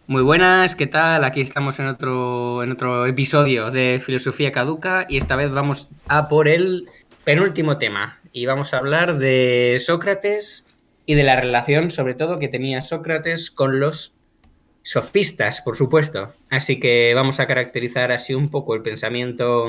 Muy buenas, ¿qué tal? Aquí estamos en otro episodio de Filosofía Caduca y esta vez vamos a por el penúltimo tema y vamos a hablar de Sócrates y de la relación, sobre todo, que tenía Sócrates con los sofistas, por supuesto. Así que vamos a caracterizar así un poco el pensamiento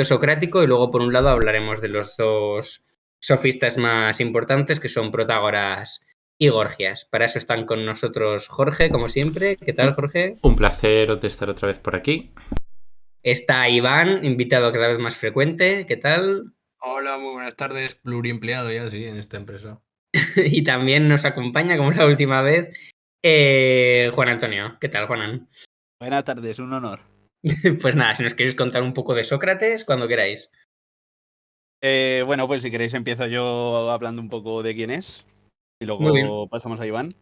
socrático y luego, por un lado, hablaremos de los dos sofistas más importantes, que son Protágoras y Gorgias. Para eso están con nosotros Jorge, como siempre. ¿Qué tal, Jorge? Un placer de estar otra vez por aquí. Está Iván, invitado cada vez más frecuente. ¿Qué tal? Hola, muy buenas tardes. Pluriempleado ya, sí, en esta empresa. Y también nos acompaña, como la última vez, Juan Antonio. ¿Qué tal, Juanan? Buenas tardes, un honor. Pues nada, si nos queréis contar un poco de Sócrates, cuando queráis. Bueno, pues si queréis empiezo yo hablando un poco de quién es y Muy bien. luego pasamos a Iván.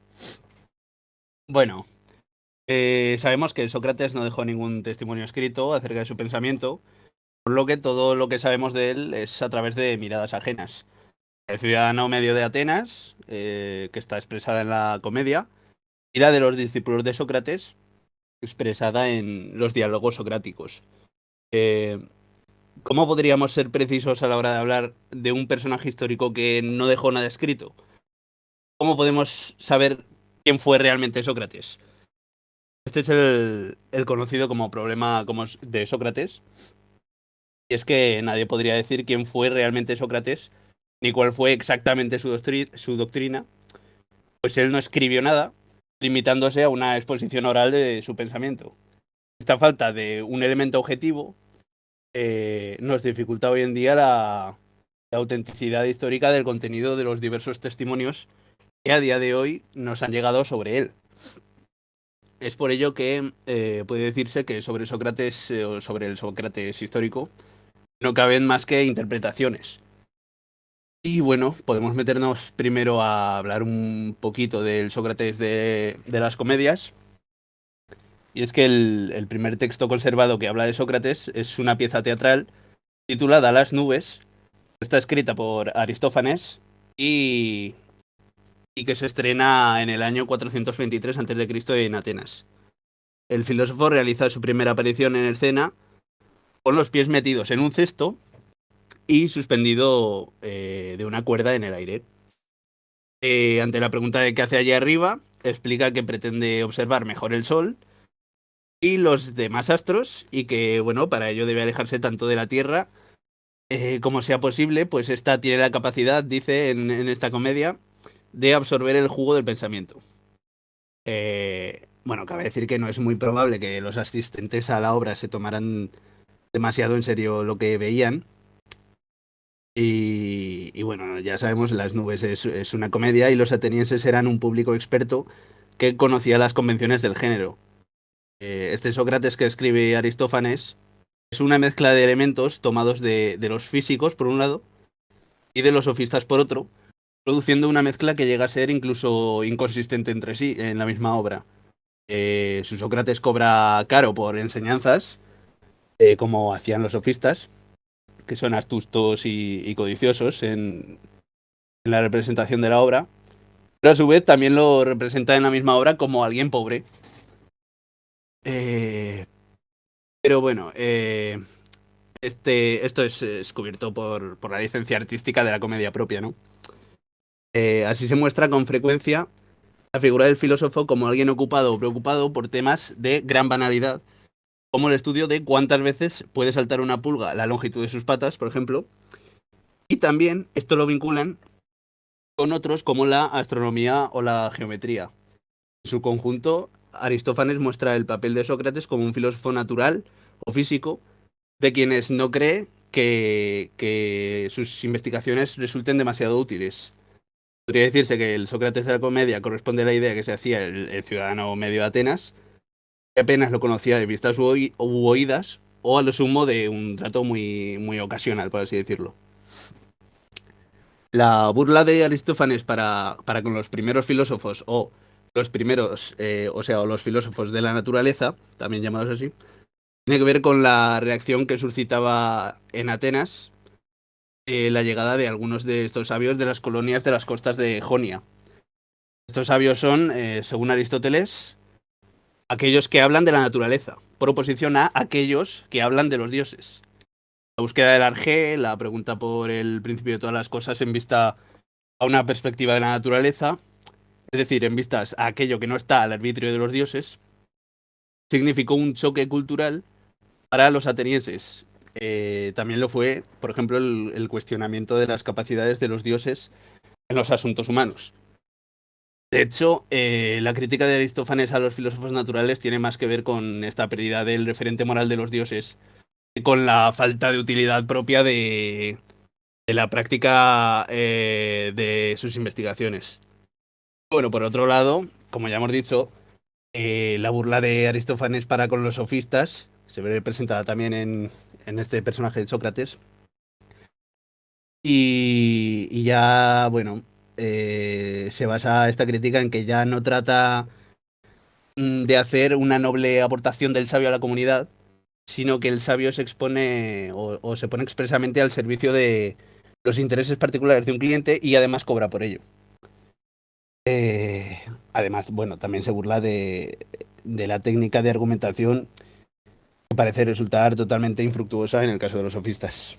Bueno, sabemos que Sócrates no dejó ningún testimonio escrito acerca de su pensamiento, por lo que todo lo que sabemos de él es a través de miradas ajenas. El ciudadano medio de Atenas, que está expresada en la comedia, y la de los discípulos de Sócrates, expresada en los diálogos socráticos. Eh, ¿Cómo podríamos ser precisos a la hora de hablar de un personaje histórico que no dejó nada escrito? ¿Cómo podemos saber quién fue realmente Sócrates? Este es el conocido como problema de Sócrates, y es que nadie podría decir quién fue realmente Sócrates, ni cuál fue exactamente su doctrina, pues él no escribió nada, limitándose a una exposición oral de su pensamiento. Esta falta de un elemento objetivo nos dificulta hoy en día la autenticidad histórica del contenido de los diversos testimonios que a día de hoy nos han llegado sobre él. Es por ello que puede decirse que sobre Sócrates o sobre el Sócrates histórico no caben más que interpretaciones. Y bueno, podemos meternos primero a hablar un poquito del Sócrates de las comedias. Y es que el primer texto conservado que habla de Sócrates es una pieza teatral titulada Las nubes. Está escrita por Aristófanes y, y que se estrena en el año 423 a.C. en Atenas. El filósofo realiza su primera aparición en escena con los pies metidos en un cesto y suspendido de una cuerda en el aire. Ante la pregunta de qué hace allí arriba, explica que pretende observar mejor el Sol y los demás astros y que, bueno, para ello debe alejarse tanto de la Tierra como sea posible, pues esta tiene la capacidad, dice en esta comedia, de absorber el jugo del pensamiento. Bueno, cabe decir que no es muy probable que los asistentes a la obra se tomaran demasiado en serio lo que veían. Y bueno, ya sabemos, Las nubes es una comedia y los atenienses eran un público experto que conocía las convenciones del género. Este Sócrates que escribe Aristófanes es una mezcla de elementos tomados de los físicos, por un lado, y de los sofistas, por otro, produciendo una mezcla que llega a ser incluso inconsistente entre sí en la misma obra. Su Sócrates cobra caro por enseñanzas, como hacían los sofistas, que son astutos y codiciosos en la representación de la obra, pero a su vez también lo representa en la misma obra como alguien pobre. Eh, pero bueno, esto es descubierto por la licencia artística de la comedia propia, ¿no? Así se muestra con frecuencia la figura del filósofo como alguien ocupado o preocupado por temas de gran banalidad, como el estudio de cuántas veces puede saltar una pulga a la longitud de sus patas, por ejemplo, y también esto lo vinculan con otros como la astronomía o la geometría. En su conjunto, Aristófanes muestra el papel de Sócrates como un filósofo natural o físico de quienes no cree que sus investigaciones resulten demasiado útiles. Podría decirse que el Sócrates de la comedia corresponde a la idea que se hacía el ciudadano medio de Atenas, que apenas lo conocía de vistas u oídas, o a lo sumo de un trato muy ocasional, por así decirlo. La burla de Aristófanes para con los primeros filósofos o los primeros, o los filósofos de la naturaleza, también llamados así, tiene que ver con la reacción que suscitaba en Atenas la llegada de algunos de estos sabios de las colonias de las costas de Jonia. Estos sabios son, según Aristóteles, aquellos que hablan de la naturaleza, por oposición a aquellos que hablan de los dioses. La búsqueda del arjé, la pregunta por el principio de todas las cosas en vista a una perspectiva de la naturaleza, es decir, en vistas a aquello que no está al arbitrio de los dioses, significó un choque cultural para los atenienses. También lo fue, por ejemplo, el cuestionamiento de las capacidades de los dioses en los asuntos humanos. De hecho, la crítica de Aristófanes a los filósofos naturales tiene más que ver con esta pérdida del referente moral de los dioses que con la falta de utilidad propia de la práctica de sus investigaciones. Bueno, por otro lado, como ya hemos dicho, la burla de Aristófanes para con los sofistas se ve representada también en este personaje de Sócrates. Y ya, bueno, se basa esta crítica en que ya no trata de hacer una noble aportación del sabio a la comunidad, sino que el sabio se expone o se pone expresamente al servicio de los intereses particulares de un cliente y además cobra por ello. Además, bueno, también se burla de la técnica de argumentación que parece resultar totalmente infructuosa en el caso de los sofistas.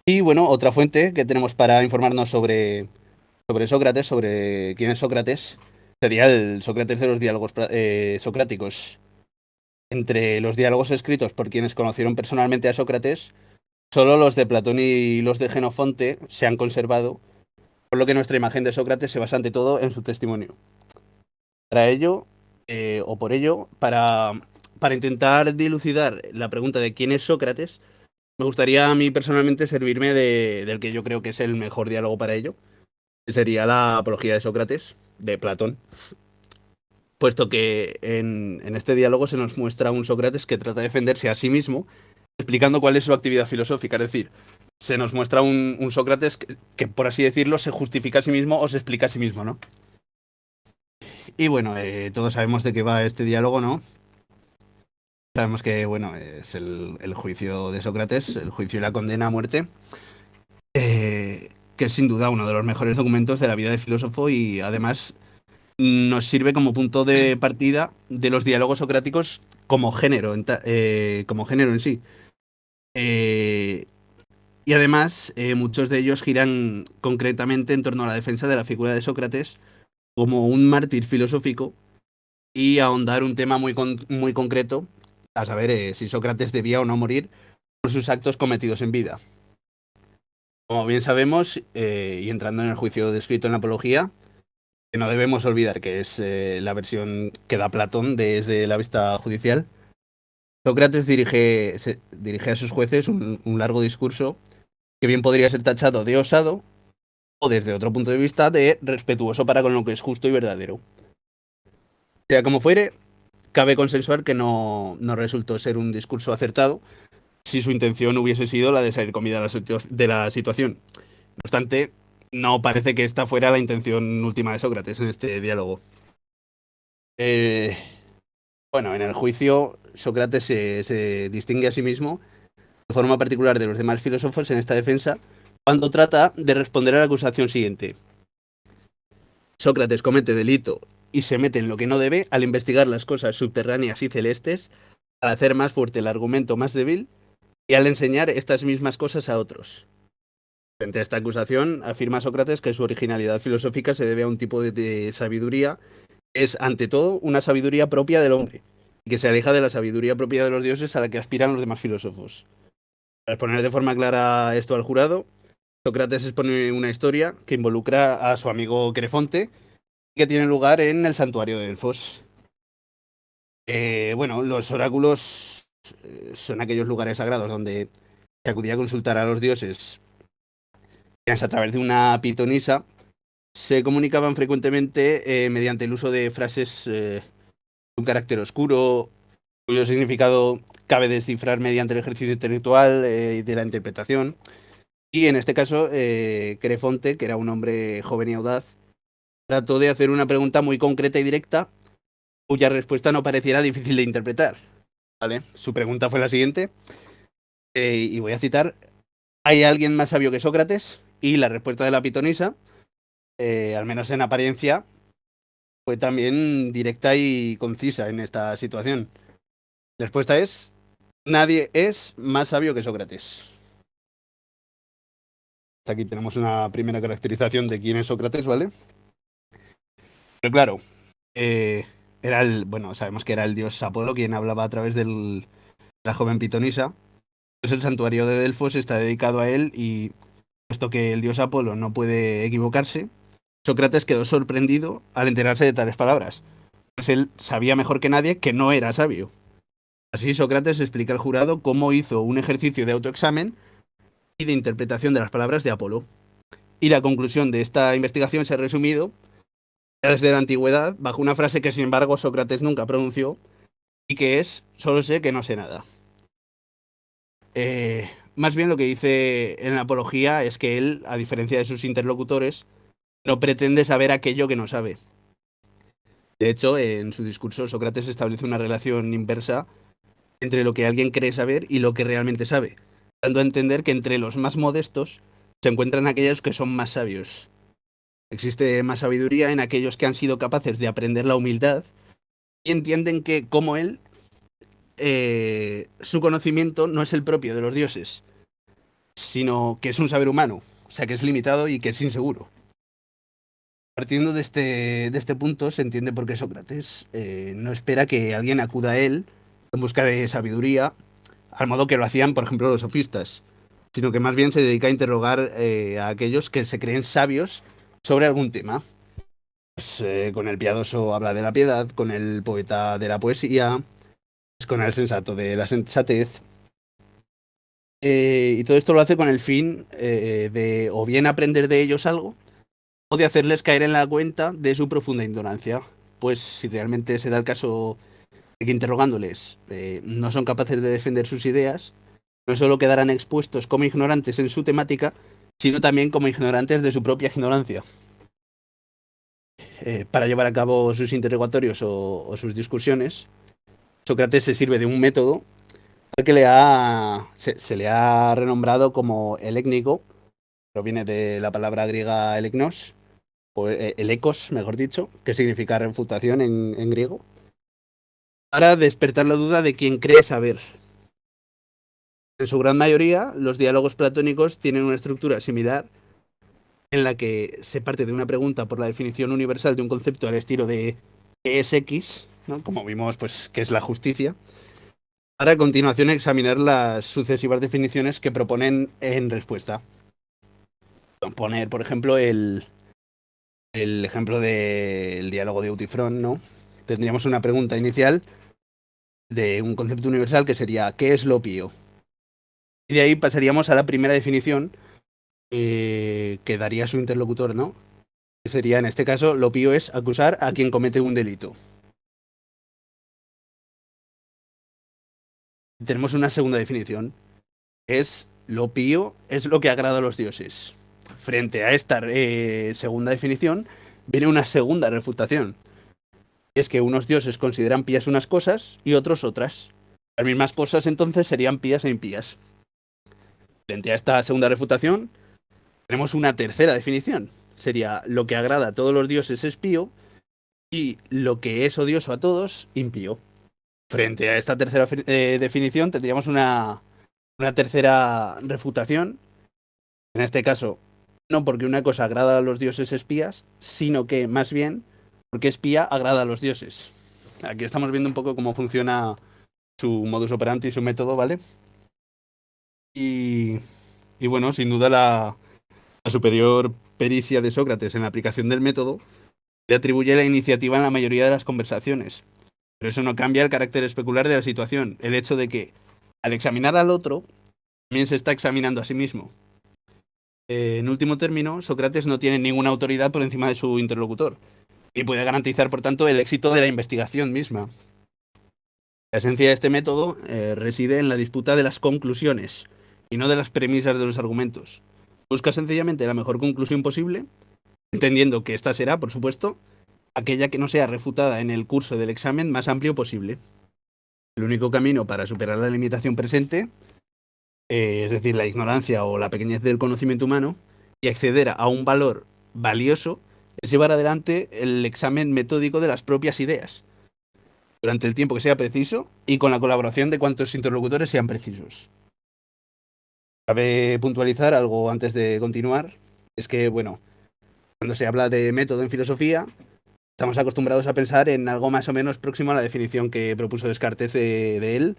Y bueno, otra fuente que tenemos para informarnos sobre Sócrates, sobre quién es Sócrates, sería el Sócrates de los diálogos socráticos. Entre los diálogos escritos por quienes conocieron personalmente a Sócrates, solo los de Platón y los de Jenofonte se han conservado, por lo que nuestra imagen de Sócrates se basa ante todo en su testimonio. Para ello, para intentar dilucidar la pregunta de quién es Sócrates, me gustaría a mí personalmente servirme del que yo creo que es el mejor diálogo para ello, que sería la Apología de Sócrates, de Platón, puesto que en este diálogo se nos muestra un Sócrates que trata de defenderse a sí mismo, explicando cuál es su actividad filosófica, es decir, se nos muestra un Sócrates que, por así decirlo, se justifica a sí mismo o se explica a sí mismo, ¿no? Y bueno, todos sabemos de qué va este diálogo, ¿no? Sabemos que, bueno, es el juicio de Sócrates, el juicio y la condena a muerte, que es sin duda uno de los mejores documentos de la vida del filósofo y además nos sirve como punto de partida de los diálogos socráticos como género, como género en sí. Y además, muchos de ellos giran concretamente en torno a la defensa de la figura de Sócrates como un mártir filosófico y ahondar un tema muy concreto, a saber si Sócrates debía o no morir por sus actos cometidos en vida. Como bien sabemos, y entrando en el juicio descrito en la Apología, que no debemos olvidar que es la versión que da Platón desde la vista judicial, Sócrates dirige a sus jueces un largo discurso que bien podría ser tachado de osado o desde otro punto de vista de respetuoso para con lo que es justo y verdadero. Sea como fuere, cabe consensuar que no resultó ser un discurso acertado si su intención hubiese sido la de salir comida de la situación. No obstante, no parece que esta fuera la intención última de Sócrates en este diálogo. Bueno, en el juicio, Sócrates se distingue a sí mismo de forma particular de los demás filósofos en esta defensa cuando trata de responder a la acusación siguiente. Sócrates comete delito y se mete en lo que no debe al investigar las cosas subterráneas y celestes, al hacer más fuerte el argumento más débil y al enseñar estas mismas cosas a otros. Frente a esta acusación, afirma Sócrates que su originalidad filosófica se debe a un tipo de sabiduría que es, ante todo, una sabiduría propia del hombre y que se aleja de la sabiduría propia de los dioses a la que aspiran los demás filósofos. Para exponer de forma clara esto al jurado, Sócrates expone una historia que involucra a su amigo Crefonte y que tiene lugar en el santuario de Delfos. Bueno, los oráculos son aquellos lugares sagrados donde se acudía a consultar a los dioses. A través de una pitonisa se comunicaban frecuentemente mediante el uso de frases de un carácter oscuro, cuyo significado cabe descifrar mediante el ejercicio intelectual y de la interpretación. Y en este caso, Crefonte, que era un hombre joven y audaz, trató de hacer una pregunta muy concreta y directa, cuya respuesta no pareciera difícil de interpretar. ¿Vale? Su pregunta fue la siguiente, y voy a citar: ¿hay alguien más sabio que Sócrates? Y la respuesta de la pitonisa, al menos en apariencia, fue también directa y concisa en esta situación. La respuesta es: nadie es más sabio que Sócrates. Hasta aquí tenemos una primera caracterización de quién es Sócrates, ¿vale? Pero claro, sabemos que era el dios Apolo quien hablaba a través de la joven pitonisa. Pues el santuario de Delfos está dedicado a él y, puesto que el dios Apolo no puede equivocarse, Sócrates quedó sorprendido al enterarse de tales palabras, pues él sabía mejor que nadie que no era sabio. Así Sócrates explica al jurado cómo hizo un ejercicio de autoexamen y de interpretación de las palabras de Apolo. Y la conclusión de esta investigación se ha resumido ya desde la antigüedad bajo una frase que sin embargo Sócrates nunca pronunció y que es: solo sé que no sé nada. Más bien lo que dice en la apología es que él, a diferencia de sus interlocutores, no pretende saber aquello que no sabe. De hecho, en su discurso Sócrates establece una relación inversa entre lo que alguien cree saber y lo que realmente sabe, dando a entender que entre los más modestos se encuentran aquellos que son más sabios. Existe más sabiduría en aquellos que han sido capaces de aprender la humildad y entienden que, como él, su conocimiento no es el propio de los dioses, sino que es un saber humano, o sea que es limitado y que es inseguro. Partiendo de este punto se entiende por qué Sócrates no espera que alguien acuda a él en busca de sabiduría, al modo que lo hacían, por ejemplo, los sofistas, sino que más bien se dedica a interrogar a aquellos que se creen sabios sobre algún tema. Pues, con el piadoso habla de la piedad, con el poeta de la poesía, pues, con el sensato de la sensatez. Y todo esto lo hace con el fin de o bien aprender de ellos algo, o de hacerles caer en la cuenta de su profunda ignorancia. Pues si realmente se da el caso de que interrogándoles no son capaces de defender sus ideas, no solo quedarán expuestos como ignorantes en su temática, sino también como ignorantes de su propia ignorancia. Para llevar a cabo sus interrogatorios o sus discusiones, Sócrates se sirve de un método al que se le ha renombrado como elécnico. Proviene de la palabra griega elegnos, o elecos, mejor dicho, que significa refutación en griego, para despertar la duda de quien cree saber. En su gran mayoría, los diálogos platónicos tienen una estructura similar en la que se parte de una pregunta por la definición universal de un concepto al estilo de ¿qué es X?, ¿no? Como vimos, pues, ¿qué es la justicia?, para a continuación examinar las sucesivas definiciones que proponen en respuesta. Poner, por ejemplo, el ejemplo del diálogo de Eutifrón, ¿no? Tendríamos una pregunta inicial de un concepto universal que sería ¿qué es lo pío? Y de ahí pasaríamos a la primera definición que daría su interlocutor, ¿no? Que sería, en este caso, lo pío es acusar a quien comete un delito. Tenemos una segunda definición. Lo pío es lo que agrada a los dioses. Frente a esta segunda definición, viene una segunda refutación. Es que unos dioses consideran pías unas cosas y otros otras. Las mismas cosas entonces serían pías e impías. Frente a esta segunda refutación, tenemos una tercera definición. Sería lo que agrada a todos los dioses es pío y lo que es odioso a todos, impío. Frente a esta tercera definición tendríamos una tercera refutación. En este caso, no porque una cosa agrada a los dioses espías, sino que más bien porque espía agrada a los dioses. Aquí estamos viendo un poco cómo funciona su modus operandi, su método, ¿vale? Y bueno, sin duda la superior pericia de Sócrates en la aplicación del método le atribuye la iniciativa en la mayoría de las conversaciones. Pero eso no cambia el carácter especular de la situación, el hecho de que, al examinar al otro, también se está examinando a sí mismo. En último término, Sócrates no tiene ninguna autoridad por encima de su interlocutor, y puede garantizar, por tanto, el éxito de la investigación misma. La esencia de este método reside en la disputa de las conclusiones, y no de las premisas de los argumentos. Busca sencillamente la mejor conclusión posible, entendiendo que esta será, por supuesto, aquella que no sea refutada en el curso del examen más amplio posible. El único camino para superar la limitación presente, es decir, la ignorancia o la pequeñez del conocimiento humano, y acceder a un valor valioso, es llevar adelante el examen metódico de las propias ideas, durante el tiempo que sea preciso y con la colaboración de cuantos interlocutores sean precisos. Cabe puntualizar algo antes de continuar, es que, bueno, cuando se habla de método en filosofía, estamos acostumbrados a pensar en algo más o menos próximo a la definición que propuso Descartes de él,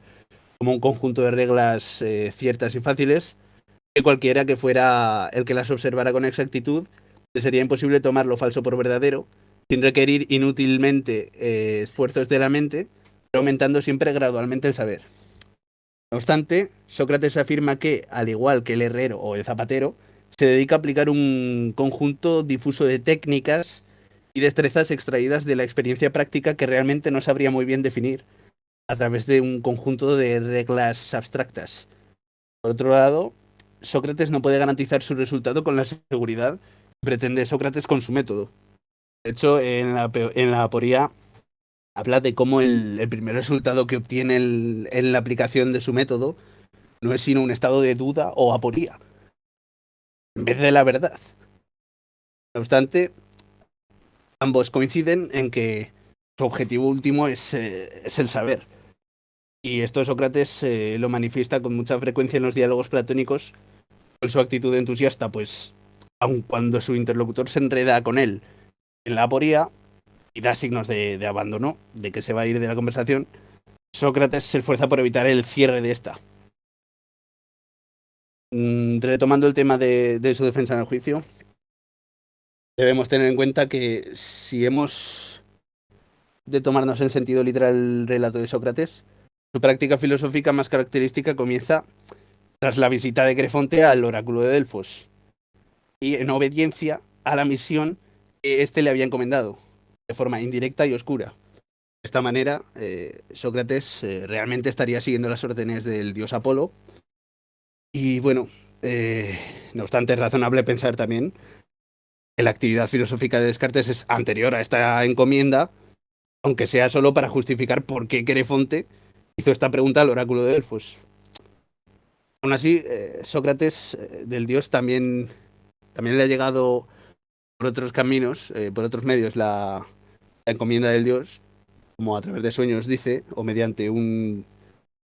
como un conjunto de reglas ciertas y fáciles, que cualquiera que fuera el que las observara con exactitud, le sería imposible tomar lo falso por verdadero, sin requerir inútilmente esfuerzos de la mente, pero aumentando siempre gradualmente el saber. No obstante, Sócrates afirma que, al igual que el herrero o el zapatero, se dedica a aplicar un conjunto difuso de técnicas y destrezas extraídas de la experiencia práctica que realmente no sabría muy bien definir a través de un conjunto de reglas abstractas. Por otro lado, Sócrates no puede garantizar su resultado con la seguridad que pretende Sócrates con su método. De hecho, en la aporía habla de cómo el primer resultado que obtiene en la aplicación de su método no es sino un estado de duda o aporía, en vez de la verdad. No obstante, ambos coinciden en que su objetivo último es el saber. Y esto Sócrates lo manifiesta con mucha frecuencia en los diálogos platónicos, con su actitud entusiasta, pues aun cuando su interlocutor se enreda con él en la aporía y da signos de abandono, de que se va a ir de la conversación, Sócrates se esfuerza por evitar el cierre de esta. Retomando el tema de su defensa en el juicio, debemos tener en cuenta que si hemos de tomarnos en sentido literal el relato de Sócrates, su práctica filosófica más característica comienza tras la visita de Crefonte al oráculo de Delfos y en obediencia a la misión que éste le había encomendado, de forma indirecta y oscura. De esta manera, Sócrates realmente estaría siguiendo las órdenes del dios Apolo. Y bueno, no obstante, es razonable pensar también que la actividad filosófica de Descartes es anterior a esta encomienda, aunque sea solo para justificar por qué Crefonte hizo esta pregunta al oráculo de Delfos. Aún así, Sócrates del dios también le ha llegado por otros caminos, por otros medios, la encomienda del dios, como a través de sueños dice, o mediante un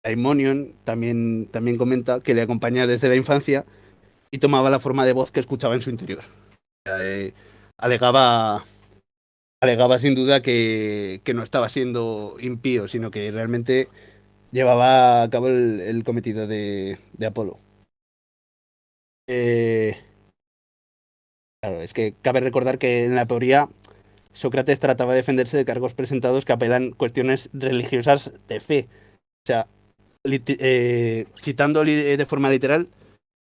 daimonion, también comenta que le acompañaba desde la infancia y tomaba la forma de voz que escuchaba en su interior. Eh, alegaba, alegaba sin duda que no estaba siendo impío, sino que realmente llevaba a cabo el cometido de Apolo. Eh, claro, es que cabe recordar que en la teoría Sócrates trataba de defenderse de cargos presentados que apelan cuestiones religiosas de fe. O sea, citando de forma literal,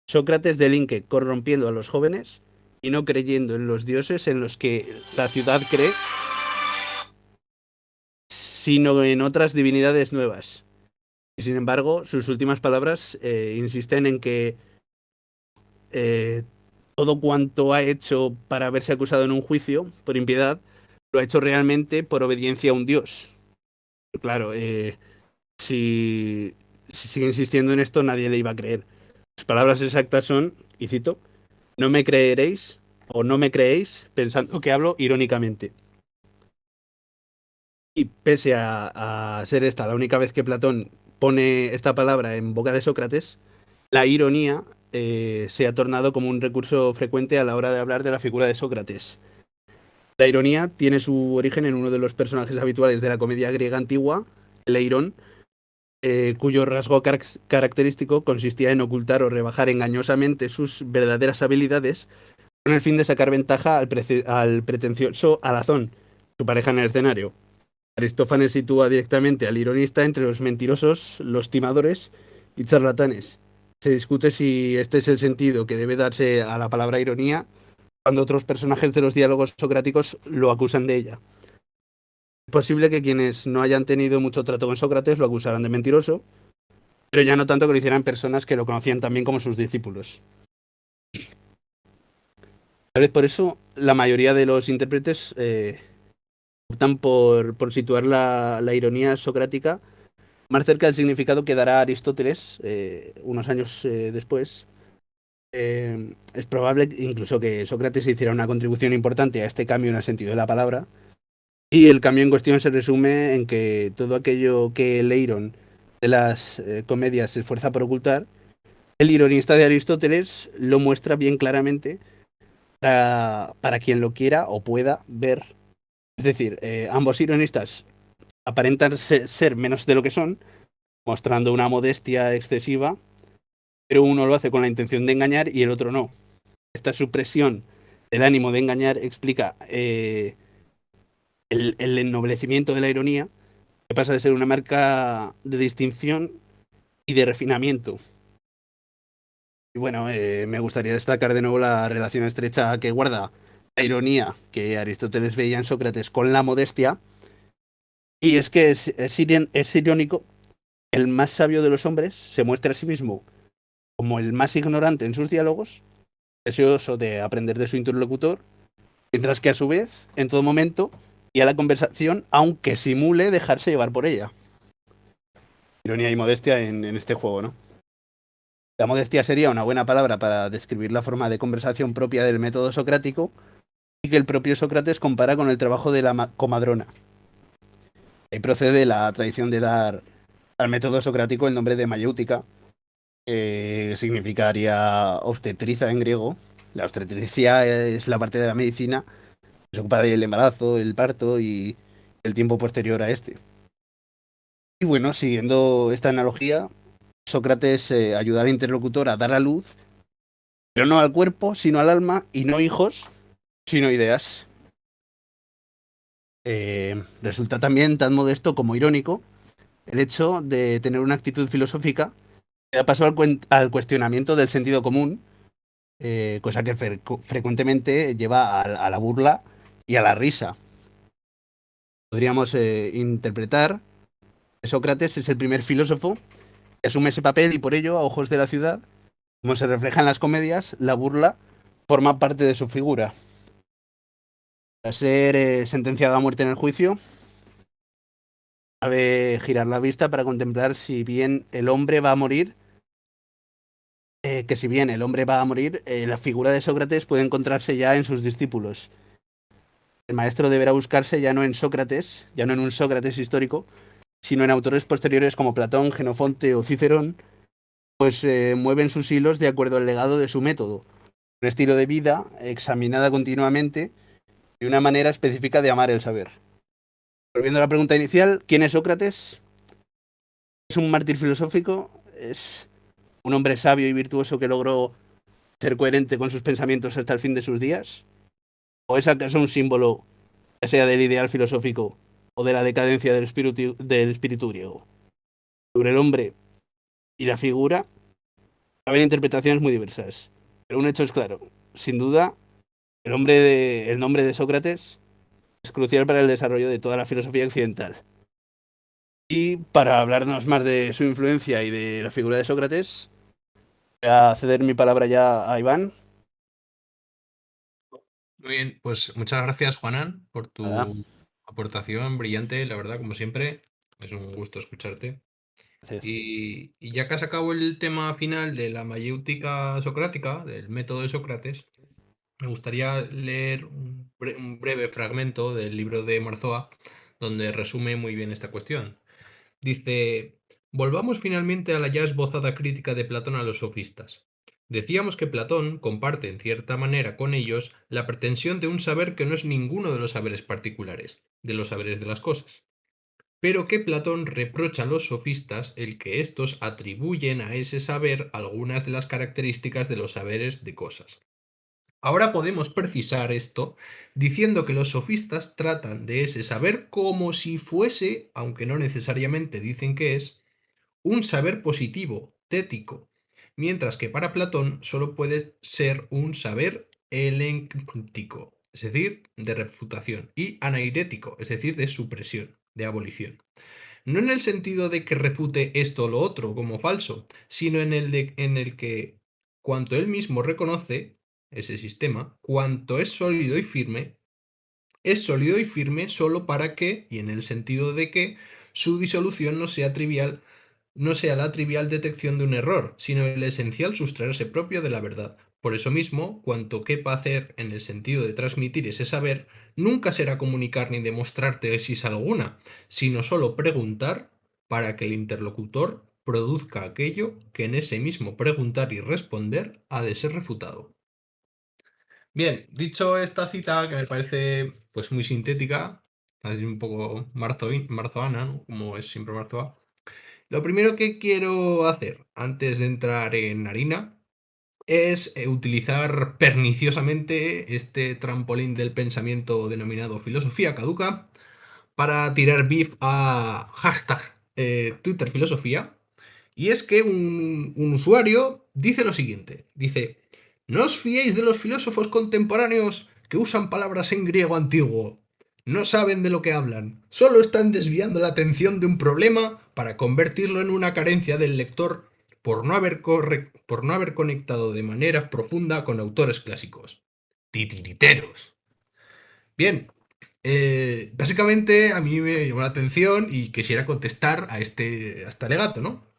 Sócrates delinque corrompiendo a los jóvenes y no creyendo en los dioses en los que la ciudad cree, sino en otras divinidades nuevas. Y sin embargo, sus últimas palabras insisten en que eh, todo cuanto ha hecho para haberse acusado en un juicio por impiedad, lo ha hecho realmente por obediencia a un dios. Claro, si sigue insistiendo en esto, nadie le iba a creer. Las palabras exactas son, y cito, no me creeréis o no me creéis pensando que hablo irónicamente. Y pese a ser esta la única vez que Platón pone esta palabra en boca de Sócrates, la ironía se ha tornado como un recurso frecuente a la hora de hablar de la figura de Sócrates. La ironía tiene su origen en uno de los personajes habituales de la comedia griega antigua, el Eirón, cuyo rasgo característico consistía en ocultar o rebajar engañosamente sus verdaderas habilidades con el fin de sacar ventaja al pretencioso Alazón, su pareja en el escenario. Aristófanes sitúa directamente al ironista entre los mentirosos, los timadores y charlatanes. Se discute si este es el sentido que debe darse a la palabra ironía, cuando otros personajes de los diálogos socráticos lo acusan de ella. Es posible que quienes no hayan tenido mucho trato con Sócrates lo acusaran de mentiroso, pero ya no tanto que lo hicieran personas que lo conocían también como sus discípulos. Tal vez por eso la mayoría de los intérpretes optan por situar la ironía socrática más cerca del significado que dará Aristóteles unos años después, Es probable incluso que Sócrates hiciera una contribución importante a este cambio en el sentido de la palabra. Y el cambio en cuestión se resume en que todo aquello que el Eiron de las comedias se esfuerza por ocultar, el ironista de Aristóteles lo muestra bien claramente para quien lo quiera o pueda ver. Es decir, ambos ironistas aparentan ser menos de lo que son, mostrando una modestia excesiva, pero uno lo hace con la intención de engañar y el otro no. Esta supresión del ánimo de engañar explica el ennoblecimiento de la ironía, que pasa de ser una marca de distinción y de refinamiento. Y bueno, me gustaría destacar de nuevo la relación estrecha que guarda la ironía que Aristóteles veía en Sócrates con la modestia. Y es que es irónico, el más sabio de los hombres se muestra a sí mismo como el más ignorante en sus diálogos, deseoso de aprender de su interlocutor, mientras que a su vez, en todo momento, y a la conversación, aunque simule dejarse llevar por ella. Ironía y modestia en este juego, ¿no? La modestia sería una buena palabra para describir la forma de conversación propia del método socrático y que el propio Sócrates compara con el trabajo de la comadrona. Ahí procede la tradición de dar al método socrático el nombre de mayéutica, que significaría obstetriza en griego. La obstetricia es la parte de la medicina que se ocupa del embarazo, el parto y el tiempo posterior a este. Y bueno, siguiendo esta analogía, Sócrates ayuda al interlocutor a dar a luz, pero no al cuerpo, sino al alma, y no hijos, sino ideas. Resulta también tan modesto como irónico el hecho de tener una actitud filosófica que da paso al cuestionamiento del sentido común, cosa que frecuentemente lleva a la burla y a la risa. Podríamos interpretar que Sócrates es el primer filósofo que asume ese papel y por ello, a ojos de la ciudad, como se refleja en las comedias, la burla forma parte de su figura. Al ser sentenciado a muerte en el juicio, cabe girar la vista para contemplar si bien el hombre va a morir, la figura de Sócrates puede encontrarse ya en sus discípulos. El maestro deberá buscarse ya no en Sócrates, ya no en un Sócrates histórico, sino en autores posteriores como Platón, Genofonte o Cicerón, pues mueven sus hilos de acuerdo al legado de su método, un estilo de vida examinada continuamente y una manera específica de amar el saber. Volviendo a la pregunta inicial, ¿quién es Sócrates? ¿Es un mártir filosófico? ¿Es un hombre sabio y virtuoso que logró ser coherente con sus pensamientos hasta el fin de sus días? ¿O es acaso un símbolo, ya sea del ideal filosófico o de la decadencia del espíritu griego? Sobre el hombre y la figura, caben interpretaciones muy diversas, pero un hecho es claro. Sin duda, el nombre de Sócrates es crucial para el desarrollo de toda la filosofía occidental. Y para hablarnos más de su influencia y de la figura de Sócrates, voy a ceder mi palabra ya a Iván. Muy bien, pues muchas gracias, Juanan, por Nada, tu aportación brillante, la verdad, como siempre. Es un gusto escucharte. gracias. Y ya que has sacado el tema final de la mayéutica socrática, del método de Sócrates, me gustaría leer un breve fragmento del libro de Marzoa, donde resume muy bien esta cuestión. Dice, volvamos finalmente a la ya esbozada crítica de Platón a los sofistas. Decíamos que Platón comparte en cierta manera con ellos la pretensión de un saber que no es ninguno de los saberes particulares, de los saberes de las cosas, pero que Platón reprocha a los sofistas el que éstos atribuyen a ese saber algunas de las características de los saberes de cosas. Ahora podemos precisar esto diciendo que los sofistas tratan de ese saber como si fuese, aunque no necesariamente dicen que es, un saber positivo, tético, mientras que para Platón solo puede ser un saber eléctico, es decir, de refutación, y anairético, es decir, de supresión, de abolición. No en el sentido de que refute esto o lo otro como falso, sino en el que cuanto él mismo reconoce, ese sistema, cuanto es sólido y firme solo para que, y en el sentido de que, su disolución no sea trivial no sea la trivial detección de un error, sino el esencial sustraerse propio de la verdad. Por eso mismo, cuanto quepa hacer en el sentido de transmitir ese saber, nunca será comunicar ni demostrar tesis alguna, sino solo preguntar para que el interlocutor produzca aquello que en ese mismo preguntar y responder ha de ser refutado. Bien, dicho esta cita que me parece pues muy sintética, así un poco marzoana, ¿no? Como es siempre Marzoa, lo primero que quiero hacer antes de entrar en harina es utilizar perniciosamente este trampolín del pensamiento denominado filosofía caduca para tirar beef a hashtag Twitter Filosofía. Y es que un usuario dice lo siguiente, dice, no os fiéis de los filósofos contemporáneos que usan palabras en griego antiguo. No saben de lo que hablan, solo están desviando la atención de un problema para convertirlo en una carencia del lector por no haber conectado de manera profunda con autores clásicos. Titiriteros. Bien, básicamente a mí me llamó la atención y quisiera contestar a este alegato, ¿no?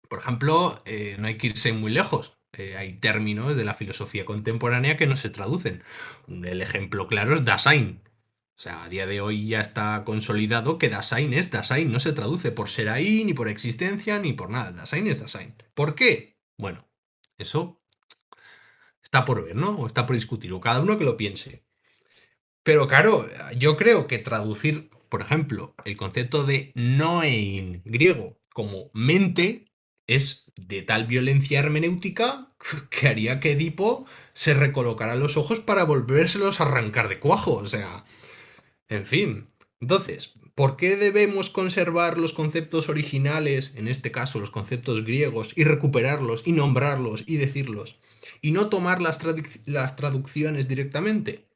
Por ejemplo, no hay que irse muy lejos. Hay términos de la filosofía contemporánea que no se traducen. El ejemplo claro es Dasein. O sea, a día de hoy ya está consolidado que Dasein es Dasein. No se traduce por ser ahí, ni por existencia, ni por nada. Dasein es Dasein. ¿Por qué? Bueno, eso está por ver, ¿no? O está por discutir, o cada uno que lo piense. Pero claro, yo creo que traducir, por ejemplo, el concepto de noein griego como mente es de tal violencia hermenéutica que haría que Edipo se recolocara los ojos para volvérselos a arrancar de cuajo. O sea, en fin. Entonces, ¿por qué debemos conservar los conceptos originales, en este caso los conceptos griegos, y recuperarlos, y nombrarlos, y decirlos, y no tomar las traducciones directamente?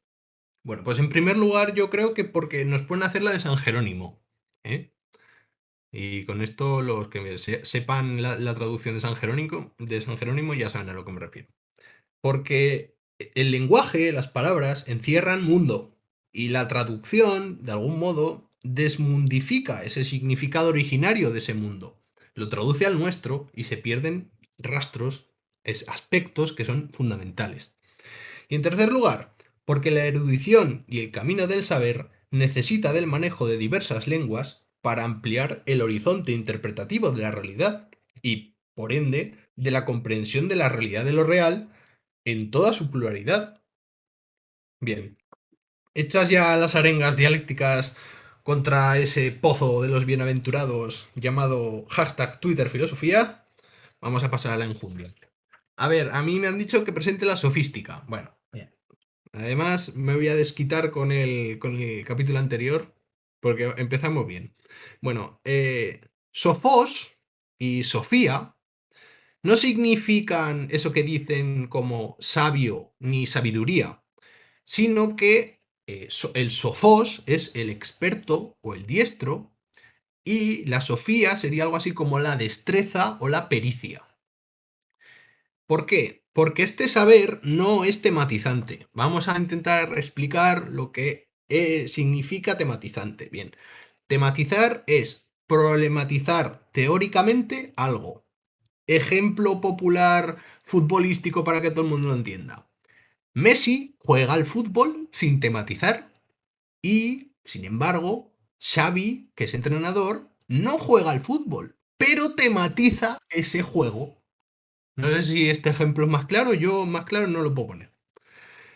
Bueno, pues en primer lugar yo creo que porque nos pueden hacer la de San Jerónimo, ¿eh? Y con esto los que sepan la traducción de San Jerónimo ya saben a lo que me refiero. Porque el lenguaje, las palabras, encierran mundo y la traducción, de algún modo, desmundifica ese significado originario de ese mundo. Lo traduce al nuestro y se pierden rastros, aspectos que son fundamentales. Y en tercer lugar, porque la erudición y el camino del saber necesita del manejo de diversas lenguas para ampliar el horizonte interpretativo de la realidad y, por ende, de la comprensión de la realidad de lo real en toda su pluralidad. Bien, hechas ya las arengas dialécticas contra ese pozo de los bienaventurados llamado hashtag Twitter Filosofía, vamos a pasar a la enjundia. A ver, a mí me han dicho que presente la sofística. Bueno, bien. Además, me voy a desquitar con el capítulo anterior, porque empezamos bien. Bueno, sofos y sofía no significan eso que dicen como sabio ni sabiduría, sino que el sofos es el experto o el diestro y la sofía sería algo así como la destreza o la pericia. ¿Por qué? Porque este saber no es tematizante. Vamos a intentar explicar lo que significa tematizante. Bien, tematizar es problematizar teóricamente algo. Ejemplo popular futbolístico para que todo el mundo lo entienda. Messi juega al fútbol sin tematizar y, sin embargo, Xavi, que es entrenador, no juega al fútbol, pero tematiza ese juego. No sé si este ejemplo es más claro, yo más claro no lo puedo poner.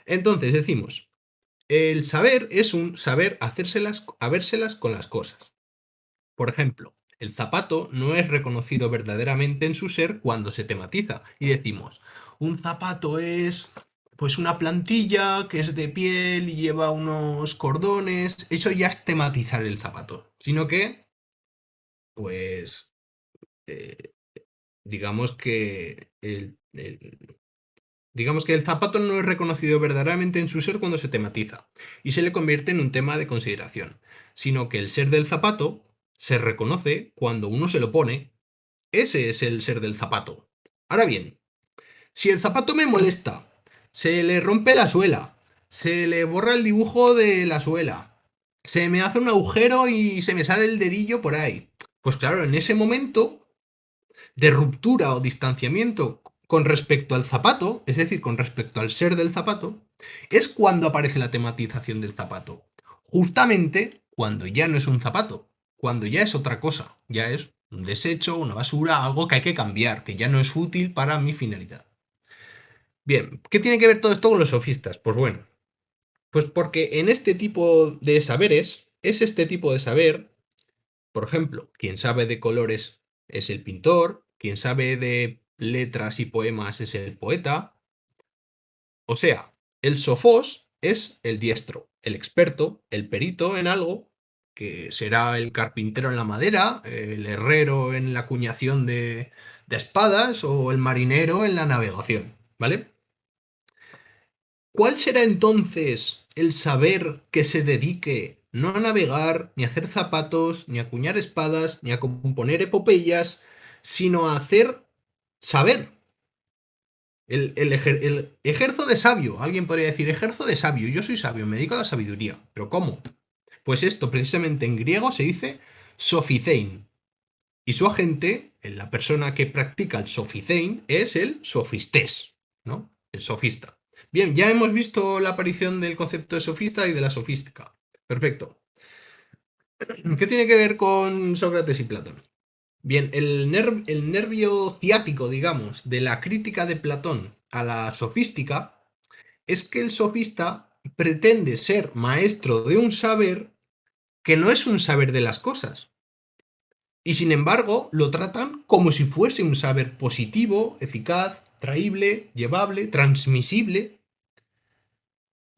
Entonces decimos, el saber es un saber habérselas con las cosas. Por ejemplo, el zapato no es reconocido verdaderamente en su ser cuando se tematiza y decimos, un zapato es pues una plantilla que es de piel y lleva unos cordones, eso ya es tematizar el zapato, sino que pues eh, digamos que digamos que el zapato no es reconocido verdaderamente en su ser cuando se tematiza y se le convierte en un tema de consideración, sino que el ser del zapato se reconoce cuando uno se lo pone. Ese es el ser del zapato. Ahora bien, si el zapato me molesta, se le rompe la suela, se le borra el dibujo de la suela, se me hace un agujero y se me sale el dedillo por ahí, pues claro, en ese momento de ruptura o distanciamiento con respecto al zapato, es decir, con respecto al ser del zapato, es cuando aparece la tematización del zapato. Justamente cuando ya no es un zapato, cuando ya es otra cosa, ya es un desecho, una basura, algo que hay que cambiar, que ya no es útil para mi finalidad. Bien, ¿qué tiene que ver todo esto con los sofistas? Pues bueno, pues porque en este tipo de saberes, es este tipo de saber, por ejemplo, quien sabe de colores es el pintor, quien sabe de letras y poemas es el poeta. O sea, el sofós es el diestro, el experto, el perito en algo, que será el carpintero en la madera, el herrero en la acuñación de espadas o el marinero en la navegación, ¿vale? ¿Cuál será entonces el saber que se dedique no a navegar, ni a hacer zapatos, ni a acuñar espadas, ni a componer epopeyas, sino a hacer saber? El ejerzo de sabio. Alguien podría decir, ejerzo de sabio. Yo soy sabio, me dedico a la sabiduría. ¿Pero cómo? Pues esto precisamente en griego se dice sophizein. Y su agente, la persona que practica el sophizein, es el sofistés, ¿no? El sofista. Bien, ya hemos visto la aparición del concepto de sofista y de la sofística. Perfecto. ¿Qué tiene que ver con Sócrates y Platón? Bien, el nervio ciático, digamos, de la crítica de Platón a la sofística es que el sofista pretende ser maestro de un saber que no es un saber de las cosas. Y sin embargo, lo tratan como si fuese un saber positivo, eficaz, traíble, llevable, transmisible.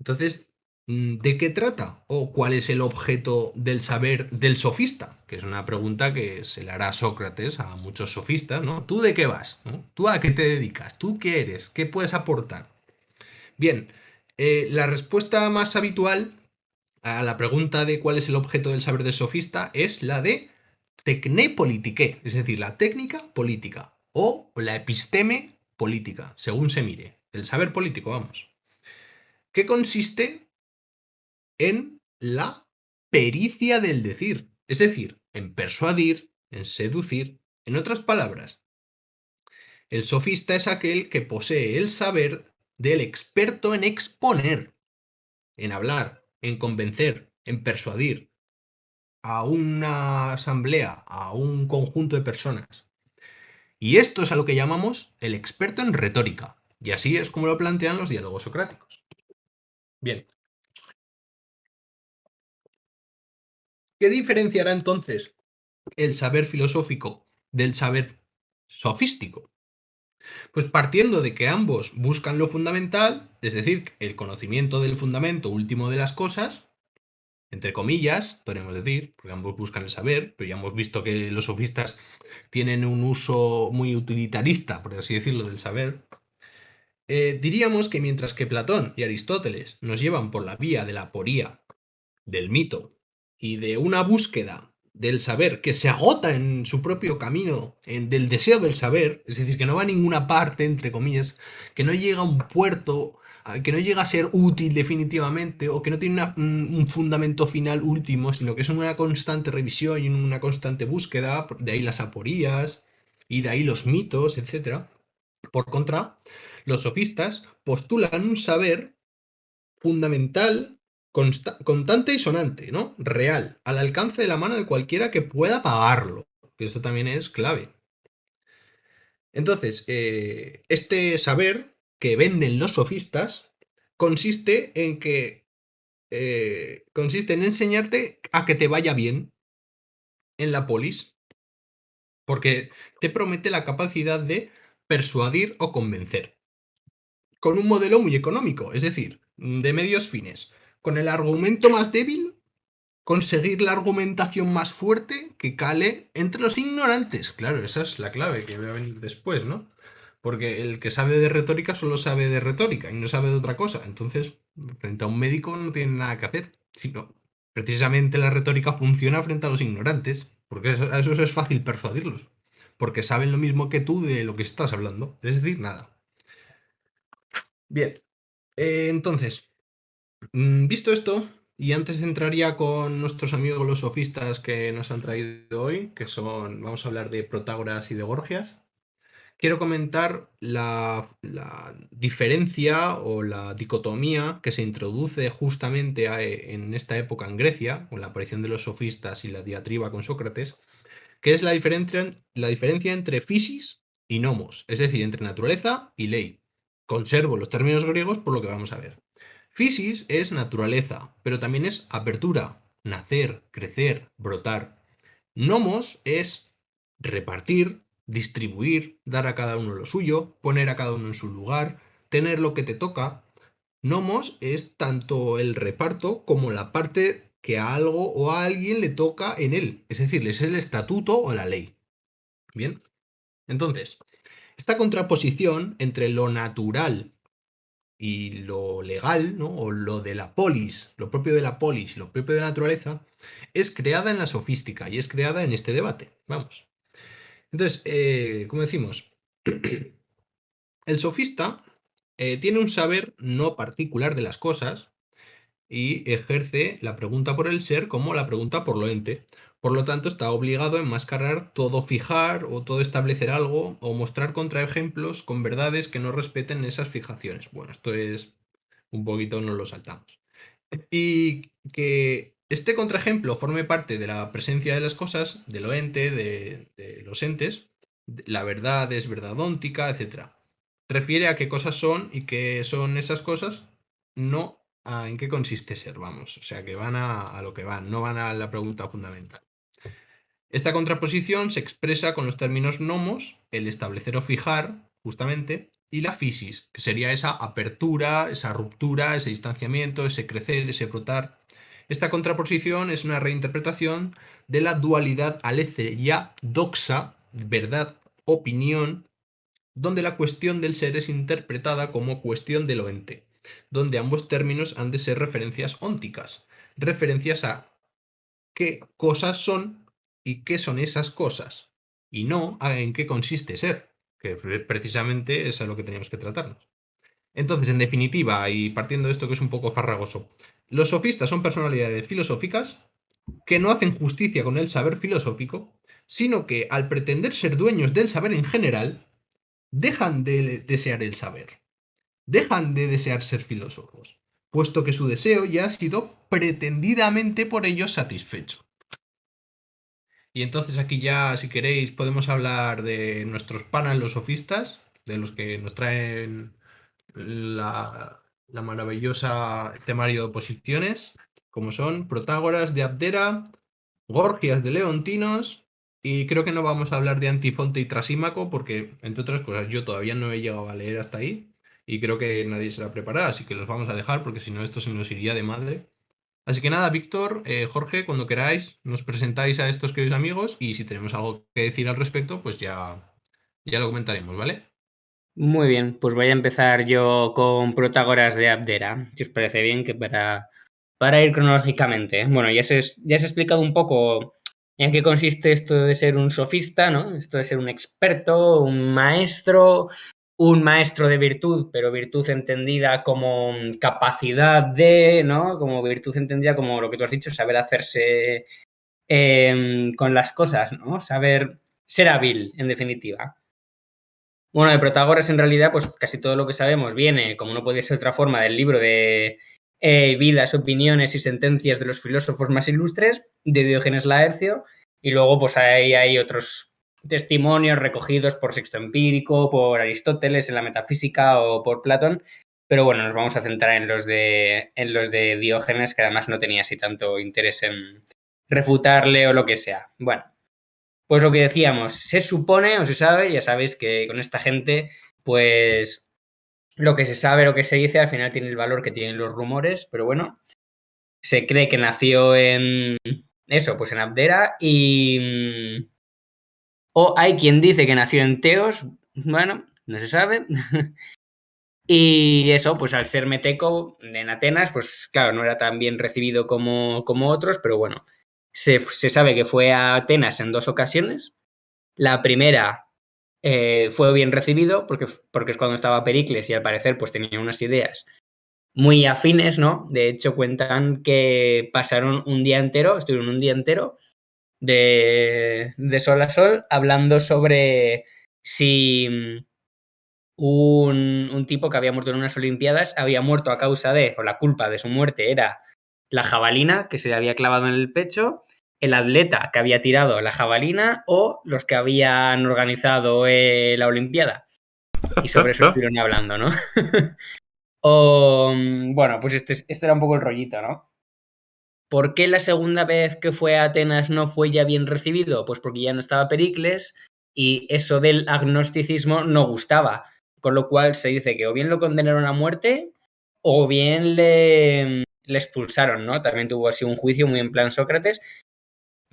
Entonces, ¿de qué trata? ¿O cuál es el objeto del saber del sofista? Que es una pregunta que se le hará Sócrates a muchos sofistas, ¿no? ¿Tú de qué vas? ¿No? ¿Tú a qué te dedicas? ¿Tú qué eres? ¿Qué puedes aportar? Bien, la respuesta más habitual a la pregunta de cuál es el objeto del saber del sofista es la de tecné politiqué, es decir, la técnica política o la episteme política, según se mire. El saber político, vamos. ¿Qué consiste en la pericia del decir? Es decir, en persuadir, en seducir. En otras palabras, el sofista es aquel que posee el saber del experto en exponer, en hablar, en convencer, en persuadir a una asamblea, a un conjunto de personas. Y esto es a lo que llamamos el experto en retórica. Y así es como lo plantean los diálogos socráticos. Bien. ¿Qué diferenciará entonces el saber filosófico del saber sofístico? Pues partiendo de que ambos buscan lo fundamental, es decir, el conocimiento del fundamento último de las cosas, entre comillas, podemos decir, porque ambos buscan el saber, pero ya hemos visto que los sofistas tienen un uso muy utilitarista, por así decirlo, del saber. Diríamos que mientras que Platón y Aristóteles nos llevan por la vía de la aporía, del mito y de una búsqueda del saber que se agota en su propio camino, del deseo del saber, es decir, que no va a ninguna parte, entre comillas, que no llega a un puerto, que no llega a ser útil definitivamente, o que no tiene un fundamento final último, sino que es una constante revisión y una constante búsqueda, de ahí las aporías, y de ahí los mitos, etc. Por contra, los sofistas postulan un saber fundamental, constante y sonante, ¿no? Real, al alcance de la mano de cualquiera que pueda pagarlo, que eso también es clave. Entonces, este saber que venden los sofistas consiste en que consiste en enseñarte a que te vaya bien en la polis, porque te promete la capacidad de persuadir o convencer, con un modelo muy económico, es decir, de medios fines, con el argumento más débil conseguir la argumentación más fuerte que cale entre los ignorantes. Claro, esa es la clave que va a venir después, ¿no? Porque el que sabe de retórica solo sabe de retórica y no sabe de otra cosa. Entonces, frente a un médico no tiene nada que hacer. Sino, precisamente la retórica funciona frente a los ignorantes, porque a esos es fácil persuadirlos. Porque saben lo mismo que tú de lo que estás hablando. Es decir, nada. Bien. Entonces, visto esto, y antes entraría con nuestros amigos los sofistas que nos han traído hoy, que son, vamos a hablar de Protágoras y de Gorgias. quiero comentar la diferencia o la dicotomía que se introduce justamente en esta época en Grecia, con la aparición de los sofistas y la diatriba con Sócrates, que es la diferencia entre physis y nomos, es decir, entre naturaleza y ley. Conservo los términos griegos por lo que vamos a ver. Physis es naturaleza, pero también es apertura, nacer, crecer, brotar. Nomos es repartir, distribuir, dar a cada uno lo suyo, poner a cada uno en su lugar, tener lo que te toca. Nomos es tanto el reparto como la parte que a algo o a alguien le toca en él, es decir, es el estatuto o la ley. Bien, entonces, esta contraposición entre lo natural y lo legal, ¿no? O lo de la polis, lo propio de la polis y lo propio de la naturaleza, es creada en la sofística y es creada en este debate. Vamos. Entonces, como decimos, el sofista tiene un saber no particular de las cosas y ejerce la pregunta por el ser como la pregunta por lo ente. Por lo tanto, está obligado a enmascarar todo fijar o todo establecer algo o mostrar contraejemplos con verdades que no respeten esas fijaciones. Bueno, esto es un poquito, nos lo saltamos. Y que este contraejemplo forme parte de la presencia de las cosas, de lo ente, de los entes, la verdad es verdadóntica, etc. Refiere a qué cosas son y qué son esas cosas, no a en qué consiste ser, vamos. O sea, que van a lo que van, no van a la pregunta fundamental. Esta contraposición se expresa con los términos nomos, el establecer o fijar, justamente, y la physis, que sería esa apertura, esa ruptura, ese distanciamiento, ese crecer, ese brotar. Esta contraposición es una reinterpretación de la dualidad aletheia doxa, verdad, opinión, donde la cuestión del ser es interpretada como cuestión de lo ente, donde ambos términos han de ser referencias ónticas, referencias a qué cosas son y qué son esas cosas, y no a en qué consiste ser, que precisamente es a lo que teníamos que tratarnos. Entonces, en definitiva, y partiendo de esto que es un poco farragoso, los sofistas son personalidades filosóficas que no hacen justicia con el saber filosófico, sino que al pretender ser dueños del saber en general, dejan de desear el saber, dejan de desear ser filósofos, puesto que su deseo ya ha sido pretendidamente por ellos satisfecho. Y entonces aquí ya, si queréis, podemos hablar de nuestros panas los sofistas, de los que nos traen la maravillosa temario de oposiciones, como son Protágoras de Abdera, Gorgias de Leontinos, y creo que no vamos a hablar de Antifonte y Trasímaco, porque, entre otras cosas, yo todavía no he llegado a leer hasta ahí, y creo que nadie se la prepara, así que los vamos a dejar, porque si no esto se nos iría de madre. Así que nada, Víctor, Jorge, cuando queráis, nos presentáis a estos queridos amigos y si tenemos algo que decir al respecto, pues ya lo comentaremos, ¿vale? Muy bien, pues voy a empezar yo con Protágoras de Abdera, si os parece bien, que para ir cronológicamente. Bueno, ya se ha explicado un poco en qué consiste esto de ser un sofista, ¿no? Esto de ser un experto, un maestro de virtud, pero virtud entendida como capacidad de, ¿no? Como virtud entendida como lo que tú has dicho, saber hacerse con las cosas, ¿no? Saber ser hábil, en definitiva. Bueno, de Protágoras en realidad, pues casi todo lo que sabemos viene, como no podía ser de otra forma, del libro de Vidas, opiniones y sentencias de los filósofos más ilustres, de Diógenes Laercio, y luego pues hay otros testimonios recogidos por Sexto Empírico, por Aristóteles en la metafísica o por Platón, pero bueno, nos vamos a centrar en los de Diógenes, que además no tenía así tanto interés en refutarle o lo que sea. Bueno, pues lo que decíamos, se supone o se sabe, ya sabéis que con esta gente, pues lo que se sabe, lo que se dice, al final tiene el valor que tienen los rumores, pero bueno, se cree que nació en eso, pues en Abdera y... o hay quien dice que nació en Teos, bueno, no se sabe. Y eso, pues al ser meteco en Atenas, pues claro, no era tan bien recibido como otros, pero bueno, se sabe que fue a Atenas en 2 ocasiones. La primera fue bien recibido porque es cuando estaba Pericles y al parecer pues tenía unas ideas muy afines, ¿no? De hecho cuentan que estuvieron un día entero de sol a sol hablando sobre si un tipo que había muerto en unas Olimpiadas había muerto a causa de, o la culpa de su muerte era la jabalina que se le había clavado en el pecho, el atleta que había tirado la jabalina o los que habían organizado la Olimpiada. Y sobre eso estuvieron hablando, ¿no? Bueno, pues este era un poco el rollito, ¿no? ¿Por qué la segunda vez que fue a Atenas no fue ya bien recibido? Pues porque ya no estaba Pericles y eso del agnosticismo no gustaba. Con lo cual se dice que o bien lo condenaron a muerte o bien le expulsaron, ¿no? También tuvo así un juicio muy en plan Sócrates.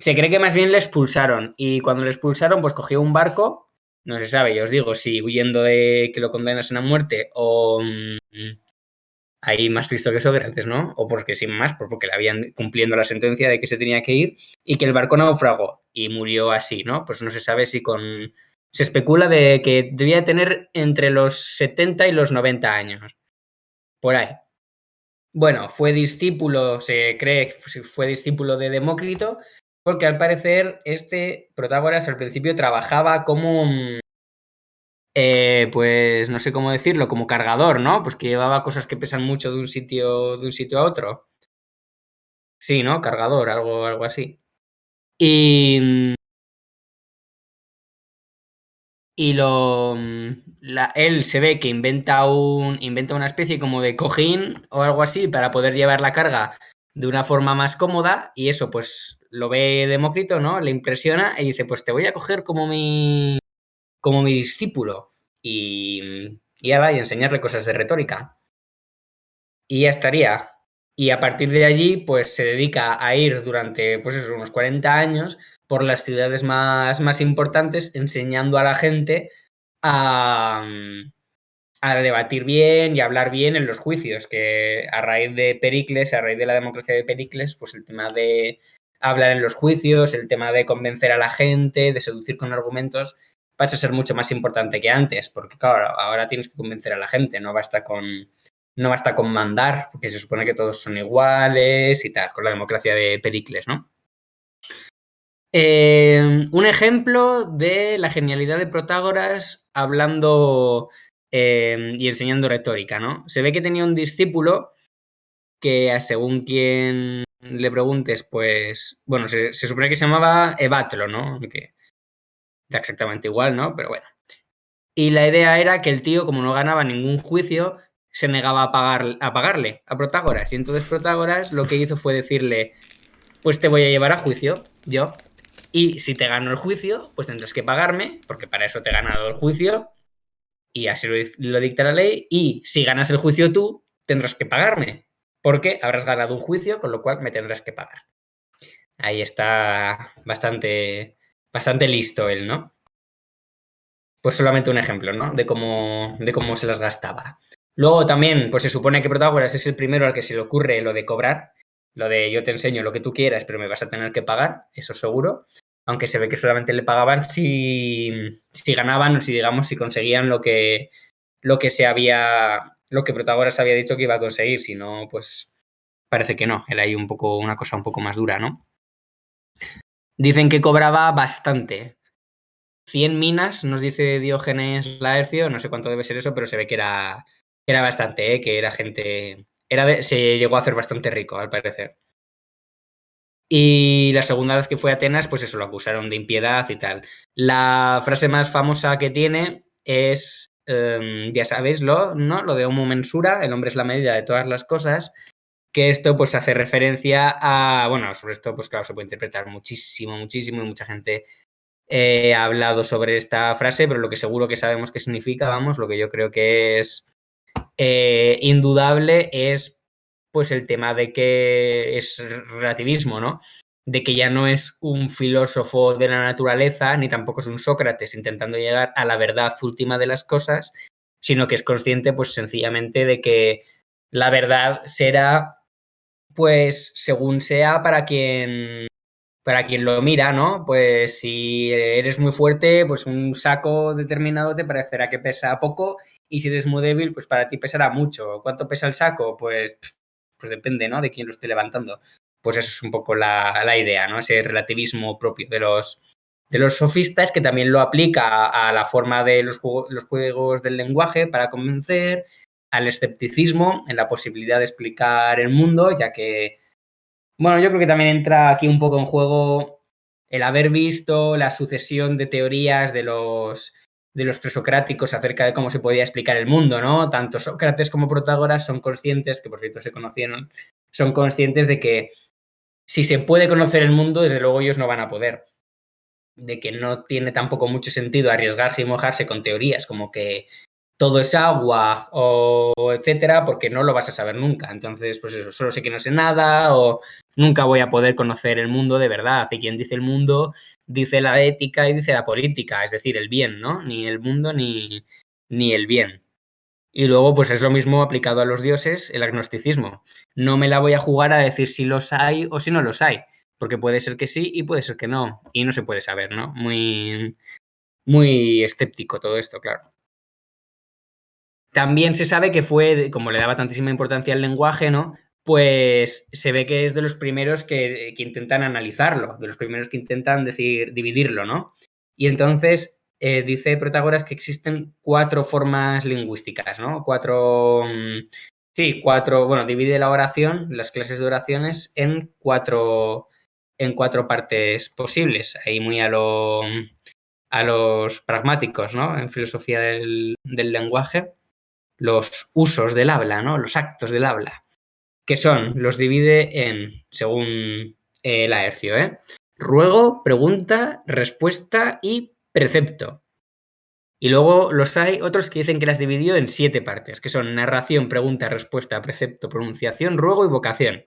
Se cree que más bien le expulsaron y cuando le expulsaron pues cogió un barco, no se sabe, ya os digo, si huyendo de que lo condenasen a muerte o ahí más Cristo que Sócrates, ¿no? O porque sin más, porque le habían cumpliendo la sentencia de que se tenía que ir y que el barco naufragó y murió así, ¿no? Pues no se sabe si con... Se especula de que debía tener entre los 70 y los 90 años. Por ahí. Bueno, fue discípulo, se cree que fue discípulo de Demócrito, porque al parecer Protágoras al principio trabajaba como pues no sé cómo decirlo, como cargador, ¿no? Pues que llevaba cosas que pesan mucho de un sitio a otro. Sí, ¿no? Cargador, algo así. Y él se ve que inventa una especie como de cojín o algo así para poder llevar la carga de una forma más cómoda y eso pues lo ve Demócrito, ¿no? Le impresiona y dice, pues te voy a coger como mi discípulo y ahora y enseñarle cosas de retórica. Y ya estaría. Y a partir de allí, pues se dedica a ir durante, pues eso, unos 40 años por las ciudades más importantes, enseñando a la gente a, a debatir bien y a hablar bien en los juicios, que a raíz de Pericles, a raíz de la democracia de Pericles, pues el tema de hablar en los juicios, el tema de convencer a la gente, de seducir con argumentos, pasa a ser mucho más importante que antes, porque claro, ahora tienes que convencer a la gente, no basta con mandar, porque se supone que todos son iguales y tal, con la democracia de Pericles, ¿no? Un ejemplo de la genialidad de Protágoras hablando y enseñando retórica, ¿no? Se ve que tenía un discípulo que, según quien le preguntes, pues, bueno, se supone que se llamaba Evatlo, ¿no? Que da exactamente igual, ¿no? Pero bueno. Y la idea era que el tío, como no ganaba ningún juicio, se negaba a pagarle a Protágoras. Y entonces Protágoras lo que hizo fue decirle, pues te voy a llevar a juicio, yo. Y si te gano el juicio, pues tendrás que pagarme, porque para eso te he ganado el juicio, y así lo dicta la ley. Y si ganas el juicio tú, tendrás que pagarme, porque habrás ganado un juicio, con lo cual me tendrás que pagar. Ahí está bastante listo él, ¿no? Pues solamente un ejemplo, ¿no? De cómo se las gastaba. Luego también, pues se supone que Protágoras es el primero al que se le ocurre lo de cobrar, lo de yo te enseño lo que tú quieras, pero me vas a tener que pagar, eso seguro. Aunque se ve que solamente le pagaban si ganaban o si conseguían lo que Protágoras había dicho que iba a conseguir, si no, pues parece que no. Era ahí una cosa un poco más dura, ¿no? Dicen que cobraba bastante. 100 minas, nos dice Diógenes Laercio, no sé cuánto debe ser eso, pero se ve que era bastante, que era gente... se llegó a hacer bastante rico, al parecer. Y la segunda vez que fue a Atenas, pues eso, lo acusaron de impiedad y tal. La frase más famosa que tiene es, ya sabéis, ¿no? Lo de homo mensura, el hombre es la medida de todas las cosas, que esto pues hace referencia a, bueno, sobre esto pues claro, se puede interpretar muchísimo, y mucha gente ha hablado sobre esta frase, pero lo que seguro que sabemos qué significa, vamos, lo que yo creo que es indudable es pues el tema de que es relativismo, ¿no? De que ya no es un filósofo de la naturaleza, ni tampoco es un Sócrates intentando llegar a la verdad última de las cosas, sino que es consciente, pues sencillamente, de que la verdad será, pues, según sea para quien lo mira, ¿no? Pues si eres muy fuerte, pues un saco determinado te parecerá que pesa poco y si eres muy débil, pues para ti pesará mucho. ¿Cuánto pesa el saco? Pues depende, ¿no? De quién lo esté levantando. Pues eso es un poco la idea, ¿no? Ese relativismo propio los sofistas, que también lo aplica a la forma de los juegos del lenguaje para convencer, al escepticismo en la posibilidad de explicar el mundo, ya que, bueno, yo creo que también entra aquí un poco en juego el haber visto la sucesión de teorías de los presocráticos acerca de cómo se podía explicar el mundo, ¿no? Tanto Sócrates como Protágoras son conscientes, que por cierto se conocieron, son conscientes de que si se puede conocer el mundo, desde luego ellos no van a poder. De que no tiene tampoco mucho sentido arriesgarse y mojarse con teorías como que todo es agua o etcétera, porque no lo vas a saber nunca. Entonces, pues eso, solo sé que no sé nada o nunca voy a poder conocer el mundo de verdad. Y quien dice el mundo dice la ética y dice la política, es decir, el bien, ¿no? Ni el mundo ni el bien. Y luego, pues es lo mismo aplicado a los dioses, el agnosticismo. No me la voy a jugar a decir si los hay o si no los hay, porque puede ser que sí y puede ser que no, y no se puede saber, ¿no? Muy, muy escéptico todo esto, claro. También se sabe que fue, como le daba tantísima importancia al lenguaje, ¿no? Pues se ve que es de los primeros que intentan analizarlo, de los primeros que intentan dividirlo, ¿no? Y entonces dice Protágoras que existen 4 formas lingüísticas, ¿no? 4, bueno, divide la oración, las clases de oraciones, en 4 partes posibles, ahí muy a los pragmáticos, ¿no? En filosofía del lenguaje. Los usos del habla, ¿no? Los actos del habla, que los divide en, según Laercio, ruego, pregunta, respuesta y precepto. Y luego hay otros que dicen que las dividió en 7 partes, que son narración, pregunta, respuesta, precepto, pronunciación, ruego y vocación.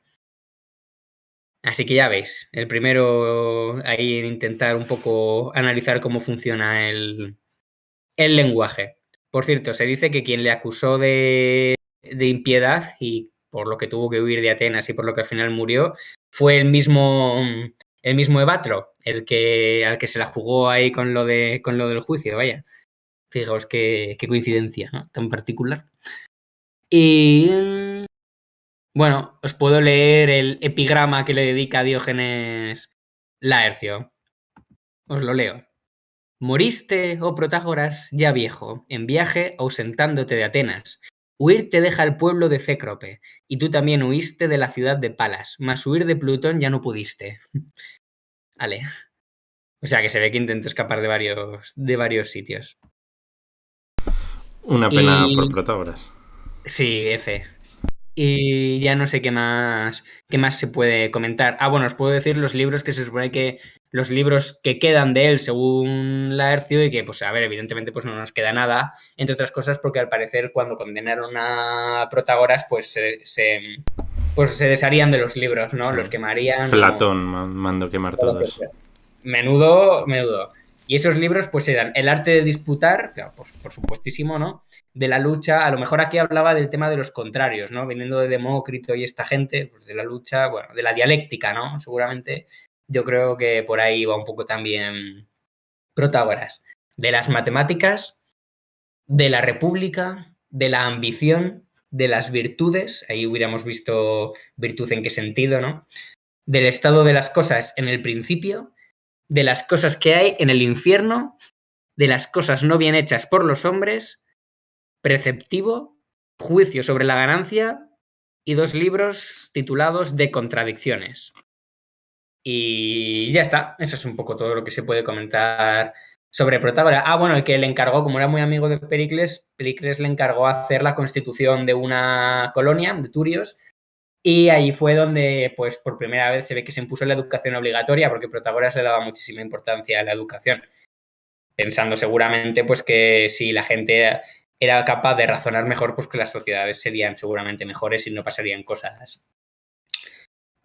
Así que ya veis, el primero ahí en intentar un poco analizar cómo funciona el lenguaje. Por cierto, se dice que quien le acusó de impiedad y por lo que tuvo que huir de Atenas y por lo que al final murió, fue el mismo Evatro, al que se la jugó ahí con lo del juicio, vaya. Fijaos qué coincidencia, ¿no? Tan particular. Y bueno, os puedo leer el epigrama que le dedica a Diógenes Laercio. Os lo leo. Moriste, oh Protágoras, ya viejo, en viaje ausentándote de Atenas. Huir te deja el pueblo de Cécrope, y tú también huiste de la ciudad de Palas, mas huir de Plutón ya no pudiste. Vale. O sea que se ve que intentó escapar de varios sitios. Una pena por Protágoras. Sí, F. Y ya no sé qué más se puede comentar. Ah, bueno, os puedo decir los libros que se supone que los libros que quedan de él según Laercio y que, pues, a ver, evidentemente pues no nos queda nada, entre otras cosas porque al parecer cuando condenaron a Protágoras pues se desharían de los libros, ¿no? Sí. Los quemarían. Platón mandó quemar todos. Menudo. Y esos libros pues eran El arte de disputar, claro, por supuestísimo, ¿no? De la lucha, a lo mejor aquí hablaba del tema de los contrarios, ¿no? Viniendo de Demócrito y esta gente, pues de la lucha, bueno, de la dialéctica, ¿no? Seguramente yo creo que por ahí va un poco también Protágoras. De las matemáticas, de la república, de la ambición, de las virtudes, ahí hubiéramos visto virtud en qué sentido, ¿no? Del estado de las cosas en el principio, de las cosas que hay en el infierno, de las cosas no bien hechas por los hombres, preceptivo, juicio sobre la ganancia y 2 libros titulados De contradicciones. Y ya está, eso es un poco todo lo que se puede comentar sobre Protágoras. Ah, bueno, el que le encargó, como era muy amigo de Pericles le encargó hacer la constitución de una colonia, de Turios, y ahí fue donde, pues, por primera vez se ve que se impuso la educación obligatoria, porque Protágoras le daba muchísima importancia a la educación, pensando seguramente, pues, que si la gente era capaz de razonar mejor, pues que las sociedades serían seguramente mejores y no pasarían cosas,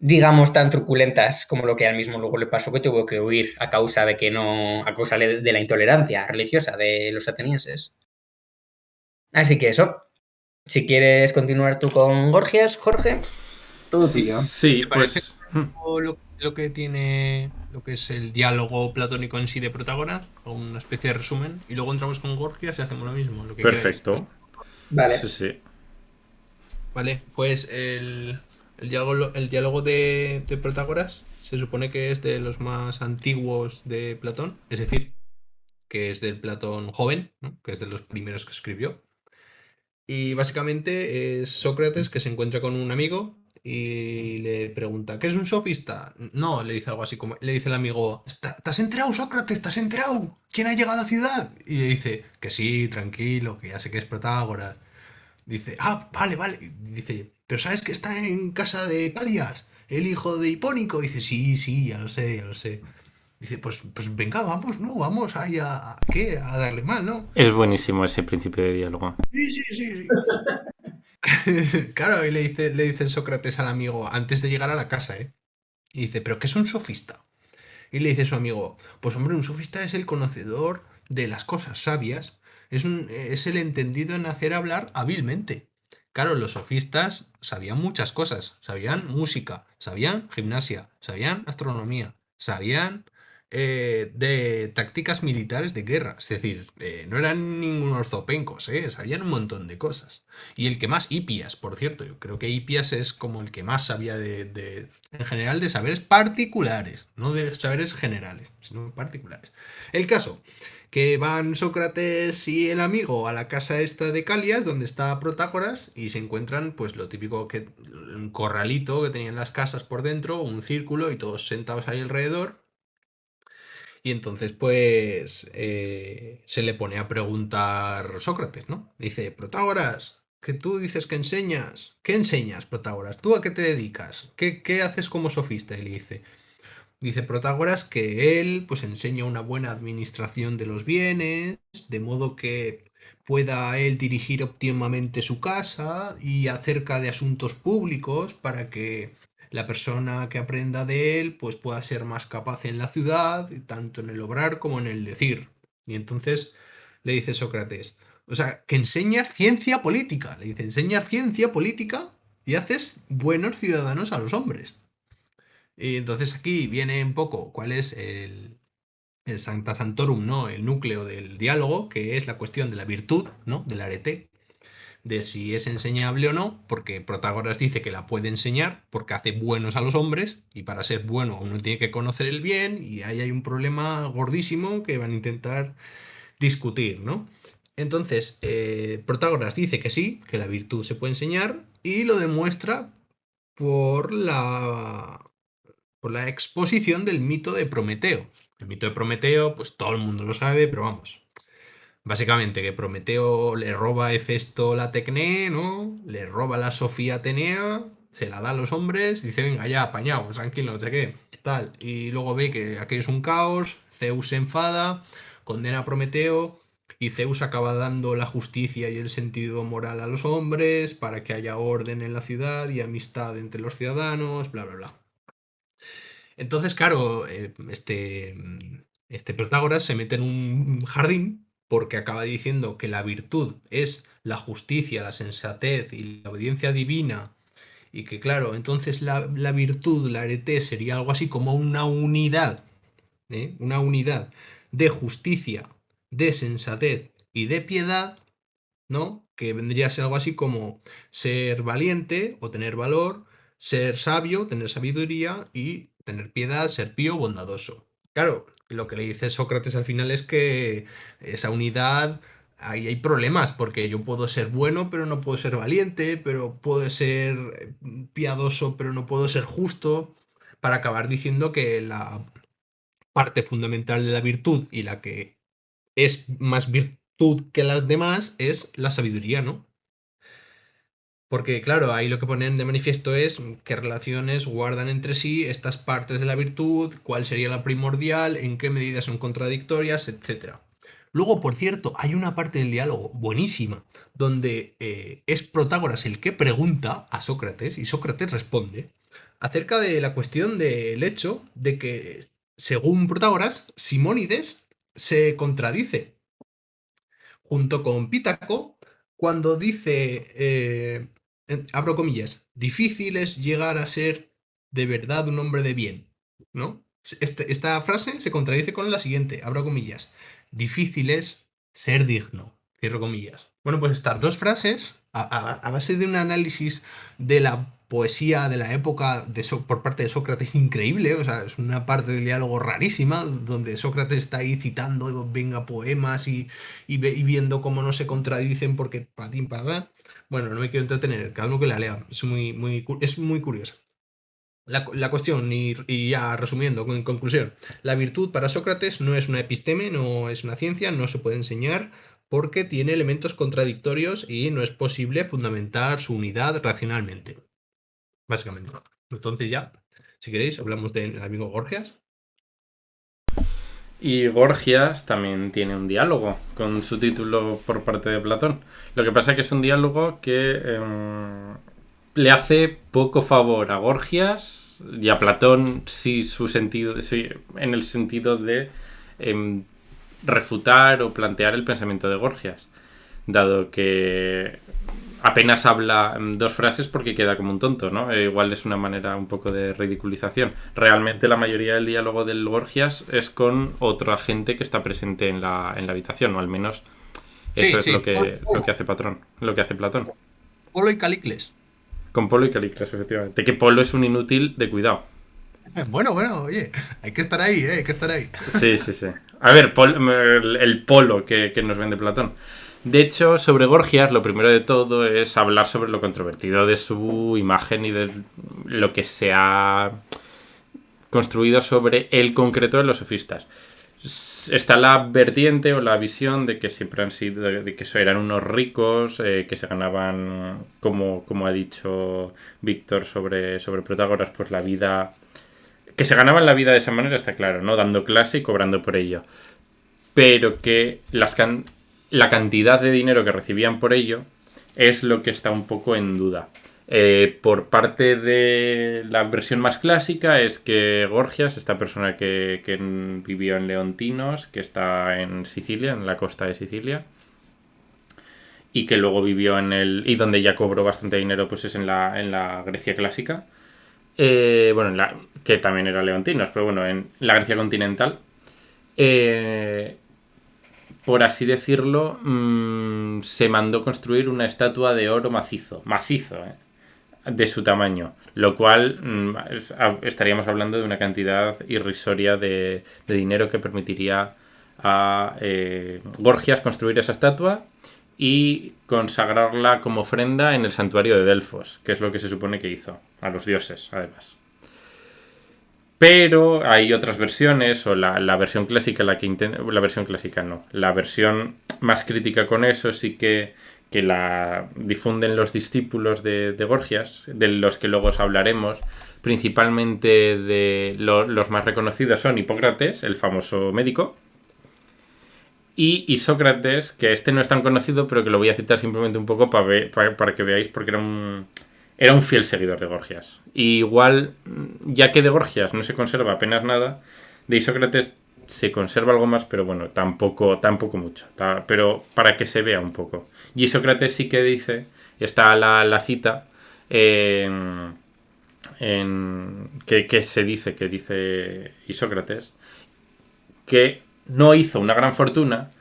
digamos, tan truculentas como lo que al mismo luego le pasó, que tuvo que huir a causa de la intolerancia religiosa de los atenienses. Así que eso. Si quieres continuar tú con Gorgias, Jorge, todo tuyo. Sí, ¿Te parece pues. lo que tiene lo que es el diálogo platónico en sí de Protágoras, o una especie de resumen, y luego entramos con Gorgias y hacemos lo mismo? Lo que Perfecto. queráis. Vale. Sí. Vale, pues el diálogo de Protágoras se supone que es de los más antiguos de Platón, es decir, que es del Platón joven, ¿no? Que es de los primeros que escribió. Y básicamente es Sócrates que se encuentra con un amigo y le pregunta, ¿qué es un sofista? No, le dice algo así como, le dice el amigo, ¿te has enterado, Sócrates? ¿Te has enterado? ¿Quién ha llegado a la ciudad? Y le dice, que sí, tranquilo, que ya sé que es Protágoras. Dice, vale, vale. Dice, pero ¿sabes que está en casa de Calias, el hijo de Hipónico? Dice, sí, sí, ya lo sé, ya lo sé. Dice, pues venga, vamos, ¿no? Vamos ahí ¿qué? A darle mal, ¿no? Es buenísimo ese principio de diálogo. Sí, sí, sí, sí. Claro, y le dice Sócrates al amigo antes de llegar a la casa, ¿eh? Y dice, ¿pero qué es un sofista? Y le dice su amigo, pues hombre, un sofista es el conocedor de las cosas sabias, es el entendido en hacer hablar hábilmente. Claro, los sofistas sabían muchas cosas, sabían música, sabían gimnasia, sabían astronomía, sabían de tácticas militares de guerra, es decir, no eran ningún orzopencos, sabían un montón de cosas. Y el que más, Hipias, por cierto, yo creo que Hipias es como el que más sabía en general, de saberes particulares, no de saberes generales, sino particulares. El caso, que van Sócrates y el amigo a la casa esta de Calias, donde está Protágoras, y se encuentran, pues lo típico, que un corralito que tenían las casas por dentro, un círculo y todos sentados ahí alrededor. Y entonces, pues, se le pone a preguntar Sócrates, ¿no? Dice, Protágoras, que tú dices que enseñas. ¿Qué enseñas, Protágoras? ¿Tú a qué te dedicas? ¿Qué haces como sofista? Y le dice Protágoras que él, pues, enseña una buena administración de los bienes, de modo que pueda él dirigir óptimamente su casa y acerca de asuntos públicos para que la persona que aprenda de él pues pueda ser más capaz en la ciudad, tanto en el obrar como en el decir. Y entonces le dice Sócrates, o sea, que enseñas ciencia política, le dice, enseñas ciencia política y haces buenos ciudadanos a los hombres. Y entonces aquí viene un poco cuál es el Sancta Santorum, ¿no? El núcleo del diálogo, que es la cuestión de la virtud, ¿no? Del arete, de si es enseñable o no, porque Protágoras dice que la puede enseñar porque hace buenos a los hombres, y para ser bueno uno tiene que conocer el bien, y ahí hay un problema gordísimo que van a intentar discutir, ¿no? Entonces, Protágoras dice que sí, que la virtud se puede enseñar, y lo demuestra por la exposición del mito de Prometeo. El mito de Prometeo, pues todo el mundo lo sabe, pero vamos, básicamente, que Prometeo le roba a Hefesto la Tecné, ¿no? Le roba la Sofía Atenea, se la da a los hombres, dice, venga, ya, apañaos, tranquilo, no sé qué, tal. Y luego ve que aquello es un caos, Zeus se enfada, condena a Prometeo, y Zeus acaba dando la justicia y el sentido moral a los hombres para que haya orden en la ciudad y amistad entre los ciudadanos, bla, bla, bla. Entonces, claro, este Protágoras se mete en un jardín porque acaba diciendo que la virtud es la justicia, la sensatez y la obediencia divina, y que, claro, entonces la virtud, la arete, sería algo así como una unidad, ¿eh? Una unidad de justicia, de sensatez y de piedad, ¿no? Que vendría a ser algo así como ser valiente o tener valor, ser sabio, tener sabiduría, y tener piedad, ser pío, bondadoso. Claro, lo que le dice Sócrates al final es que esa unidad, ahí hay problemas, porque yo puedo ser bueno, pero no puedo ser valiente, pero puedo ser piadoso, pero no puedo ser justo, para acabar diciendo que la parte fundamental de la virtud, y la que es más virtud que las demás, es la sabiduría, ¿no? Porque, claro, ahí lo que ponen de manifiesto es qué relaciones guardan entre sí estas partes de la virtud, cuál sería la primordial, en qué medida son contradictorias, etcétera. Luego, por cierto, hay una parte del diálogo buenísima, donde es Protágoras el que pregunta a Sócrates, y Sócrates responde, acerca de la cuestión del hecho de que, según Protágoras, Simónides se contradice junto con Pítaco, cuando dice, abro comillas, difícil es llegar a ser de verdad un hombre de bien, ¿no? Esta frase se contradice con la siguiente, abro comillas, difícil es ser digno, cierro comillas. Bueno, pues estas dos frases, a base de un análisis de la poesía de la época por parte de Sócrates increíble, o sea, es una parte del diálogo rarísima, donde Sócrates está ahí citando, venga, poemas y viendo cómo no se contradicen porque patín padá. Bueno, no me quiero entretener, cada uno que la lea, es muy curiosa. La cuestión, y ya resumiendo, en conclusión, la virtud para Sócrates no es una episteme, no es una ciencia, no se puede enseñar porque tiene elementos contradictorios y no es posible fundamentar su unidad racionalmente, básicamente. Entonces ya, si queréis, hablamos del amigo Gorgias. Y Gorgias también tiene un diálogo con su título por parte de Platón. Lo que pasa es que es un diálogo que le hace poco favor a Gorgias y a Platón sí, en el sentido de refutar o plantear el pensamiento de Gorgias, dado que apenas habla 2 frases porque queda como un tonto, ¿no? Igual es una manera un poco de ridiculización. Realmente la mayoría del diálogo del Gorgias es con otra gente que está presente en la habitación, o al menos eso es lo que hace Platón. Polo y Calicles. Con Polo y Calicles, efectivamente. Que Polo es un inútil de cuidado. Bueno, oye, hay que estar ahí, hay que estar ahí. Sí. A ver, el Polo que nos vende Platón. De hecho, sobre Gorgias, lo primero de todo es hablar sobre lo controvertido de su imagen y de lo que se ha construido sobre el concreto de los sofistas. Está la vertiente o la visión de que siempre han sido, de que eran unos ricos, que se ganaban, como ha dicho Víctor sobre Protágoras, pues la vida, que se ganaban la vida de esa manera, está claro, ¿no? Dando clase y cobrando por ello. Pero que la cantidad de dinero que recibían por ello es lo que está un poco en duda. Por parte de la versión más clásica es que Gorgias, esta persona que vivió en Leontinos, que está en Sicilia, en la costa de Sicilia, y que luego vivió y donde ya cobró bastante dinero, pues es en la Grecia clásica, que también era Leontinos, pero bueno, en la Grecia continental, por así decirlo, se mandó construir una estatua de oro macizo, de su tamaño, lo cual estaríamos hablando de una cantidad irrisoria de dinero que permitiría a Gorgias construir esa estatua y consagrarla como ofrenda en el santuario de Delfos, que es lo que se supone que hizo, a los dioses, además. Pero hay otras versiones, o la versión clásica, la versión más crítica con eso sí que la difunden los discípulos de Gorgias, de los que luego os hablaremos. Principalmente de los más reconocidos son Hipócrates, el famoso médico, y Sócrates, que este no es tan conocido, pero que lo voy a citar simplemente un poco para que veáis, porque era un fiel seguidor de Gorgias. Y igual, ya que de Gorgias no se conserva apenas nada, de Isócrates se conserva algo más, pero bueno, tampoco mucho. Pero para que se vea un poco. Y Isócrates sí que dice, está la cita, que dice Isócrates, que no hizo una gran fortuna,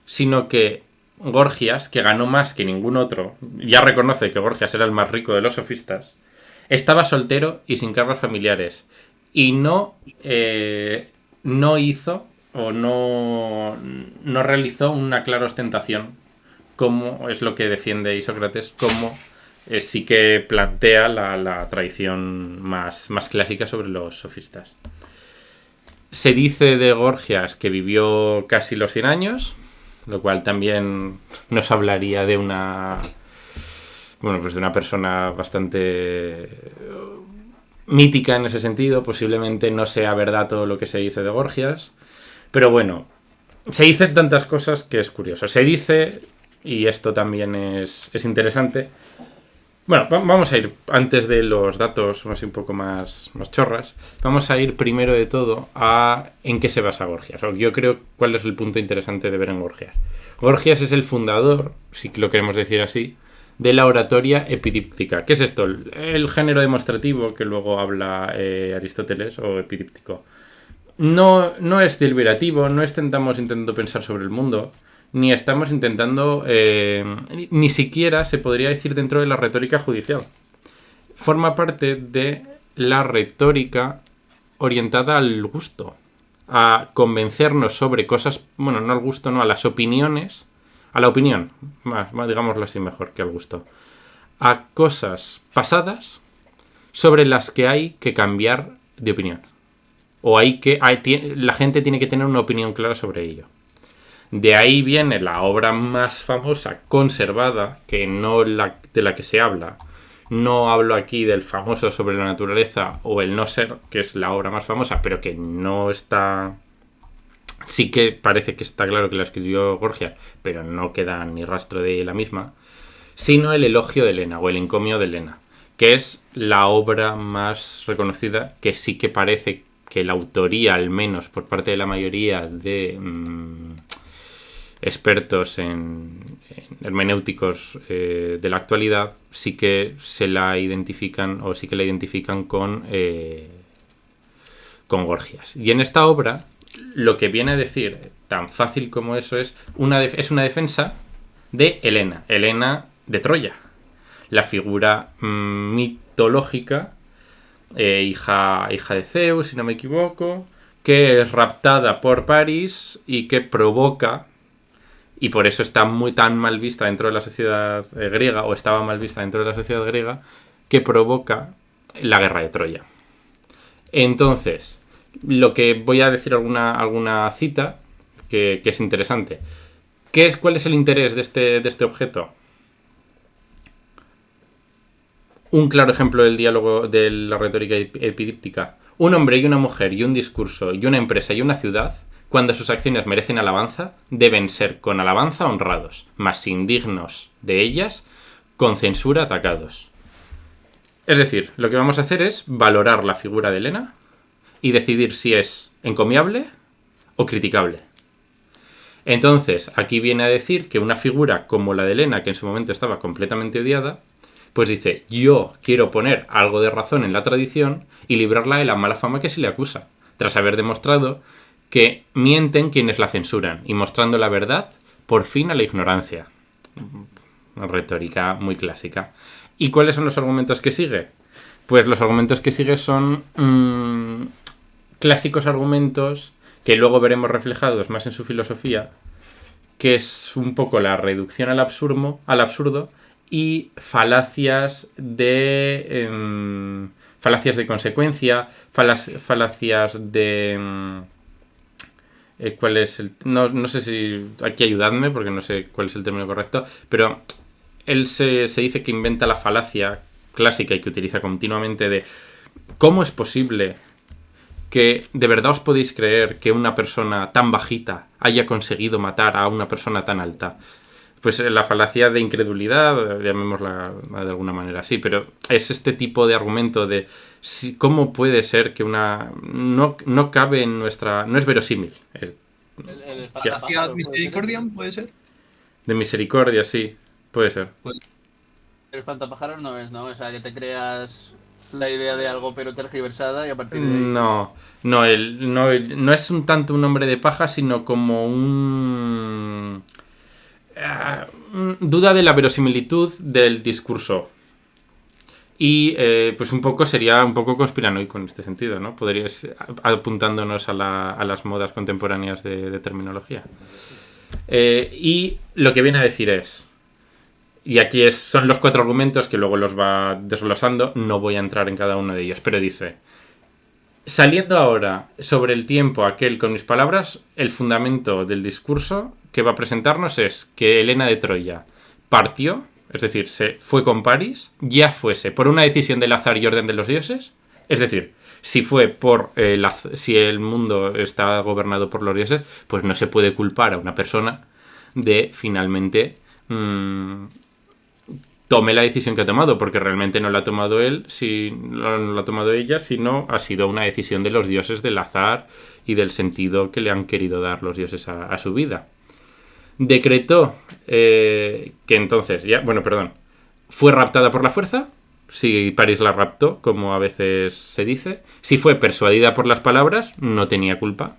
sino que Gorgias, que ganó más que ningún otro, ya reconoce que Gorgias era el más rico de los sofistas, estaba soltero y sin cargos familiares, y no hizo o no realizó una clara ostentación, como es lo que defiende Isócrates, como sí que plantea la tradición más clásica sobre los sofistas. Se dice de Gorgias que vivió casi los 100 años, lo cual también nos hablaría de una persona bastante mítica en ese sentido. Posiblemente no sea verdad todo lo que se dice de Gorgias, pero bueno, se dicen tantas cosas que es curioso. Se dice, y esto también es interesante. Bueno, vamos a ir, antes de los datos así un poco más chorras, vamos a ir primero de todo a en qué se basa Gorgias. Yo creo cuál es el punto interesante de ver en Gorgias. Gorgias es el fundador, si lo queremos decir así, de la oratoria epidíptica. ¿Qué es esto? El género demostrativo que luego habla Aristóteles, o epidíptico. No es deliberativo, no estamos intentando pensar sobre el mundo, ni estamos intentando, ni siquiera se podría decir dentro de la retórica judicial. forma parte de la retórica orientada al gusto, a convencernos sobre cosas, bueno, no al gusto, no, a las opiniones, a la opinión, más digámoslo así mejor que al gusto, a cosas pasadas sobre las que hay que cambiar de opinión. O la gente tiene que tener una opinión clara sobre ello. De ahí viene la obra más famosa, conservada, que no de la que se habla. No hablo aquí del famoso sobre la naturaleza o el no ser, que es la obra más famosa, pero que no está... Sí que parece que está claro que la escribió Gorgias, pero no queda ni rastro de la misma. Sino el elogio de Helena o el encomio de Helena, que es la obra más reconocida, que sí que parece que la autoría, al menos por parte de la mayoría de expertos en hermenéuticos de la actualidad, sí que se la identifican o sí que la identifican con Gorgias. Y en esta obra, lo que viene a decir, tan fácil como eso, es una defensa de Helena de Troya, la figura mitológica, hija de Zeus, si no me equivoco, que es raptada por París y que provoca, y por eso está tan mal vista dentro de la sociedad griega, o estaba mal vista dentro de la sociedad griega, que provoca la guerra de Troya. Entonces, lo que voy a decir alguna cita que es interesante. ¿Cuál es el interés de este objeto? Un claro ejemplo del diálogo de la retórica epidíptica. Un hombre y una mujer y un discurso y una empresa y una ciudad, cuando sus acciones merecen alabanza, deben ser con alabanza honrados, mas indignos de ellas, con censura atacados. Es decir, lo que vamos a hacer es valorar la figura de Helena y decidir si es encomiable o criticable. Entonces, aquí viene a decir que una figura como la de Helena, que en su momento estaba completamente odiada, pues dice, yo quiero poner algo de razón en la tradición y librarla de la mala fama que se le acusa, tras haber demostrado que mienten quienes la censuran y mostrando la verdad, por fin a la ignorancia. Una retórica muy clásica. ¿Y cuáles son los argumentos que sigue? Pues los argumentos que sigue son clásicos argumentos que luego veremos reflejados más en su filosofía, que es un poco la reducción al absurdo y falacias de consecuencia, falacias de... ¿cuál es el...? No sé si... Aquí ayudadme, porque no sé cuál es el término correcto, pero él se dice que inventa la falacia clásica y que utiliza continuamente de ¿cómo es posible que de verdad os podéis creer que una persona tan bajita haya conseguido matar a una persona tan alta? Pues la falacia de incredulidad, llamémosla de alguna manera así, pero es este tipo de argumento de cómo puede ser que no cabe en nuestra... no es verosímil. ¿El Misericordiam puede ser? De misericordia, sí, puede ser. El espantapájaros no es, ¿no? O sea, que te creas la idea de algo pero tergiversada y a partir de ahí... No es un tanto un hombre de paja, sino como un... duda de la verosimilitud del discurso. Y pues sería un poco conspiranoico en este sentido, ¿no? Podrías apuntándonos a las modas contemporáneas de terminología. Y lo que viene a decir es, y aquí son los 4 argumentos que luego los va desglosando, no voy a entrar en cada uno de ellos, pero dice: saliendo ahora sobre el tiempo aquel con mis palabras, el fundamento del discurso que va a presentarnos es que Helena de Troya partió, es decir, se fue con París, ya fuese por una decisión del azar y orden de los dioses, es decir, si fue si el mundo está gobernado por los dioses, pues no se puede culpar a una persona de finalmente tome la decisión que ha tomado, porque realmente no la ha tomado él, no la ha tomado ella, sino ha sido una decisión de los dioses, del azar y del sentido que le han querido dar los dioses a su vida. Decretó que entonces, fue raptada por la fuerza, si París la raptó, como a veces se dice. Si fue persuadida por las palabras, no tenía culpa.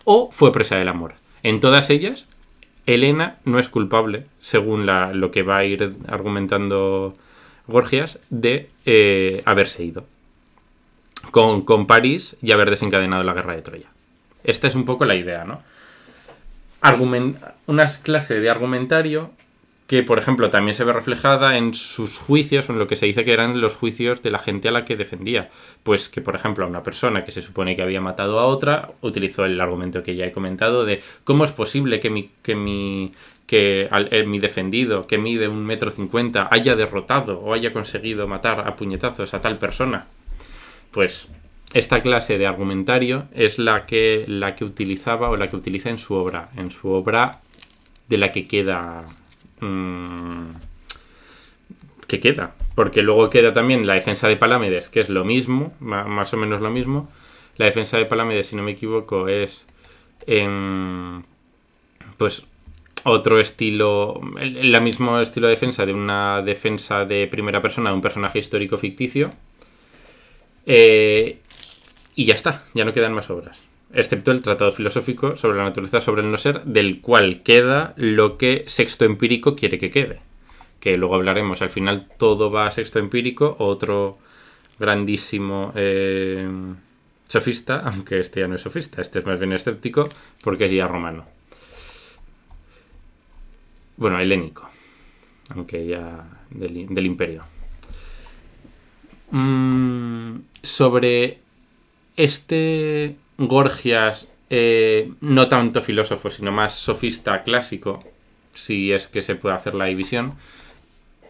O fue presa del amor. En todas ellas, Helena no es culpable, según lo que va a ir argumentando Gorgias de haberse ido con París y haber desencadenado la guerra de Troya. Esta es un poco la idea, ¿no? Una clase de argumentario que, por ejemplo, también se ve reflejada en sus juicios, en lo que se dice que eran los juicios de la gente a la que defendía. Pues que, por ejemplo, a una persona que se supone que había matado a otra, utilizó el argumento que ya he comentado de cómo es posible que mi defendido, que mide 1,50 m, haya derrotado o haya conseguido matar a puñetazos a tal persona. Pues esta clase de argumentario es la que utilizaba o la que utiliza en su obra de la que queda... porque luego queda también la defensa de Palámedes, que es lo mismo, más o menos lo mismo. La defensa de Palámedes, si no me equivoco, es pues otro estilo, el mismo estilo de defensa, de una defensa de primera persona de un personaje histórico ficticio, y ya está, ya no quedan más obras, excepto el tratado filosófico sobre la naturaleza, sobre el no ser, del cual queda lo que Sexto Empírico quiere que quede, que luego hablaremos. Al final todo va a Sexto Empírico, otro grandísimo sofista, aunque este ya no es sofista, este es más bien escéptico porque es ya romano, bueno, helénico, aunque ya del imperio. Sobre este Gorgias, no tanto filósofo, sino más sofista clásico, si es que se puede hacer la división,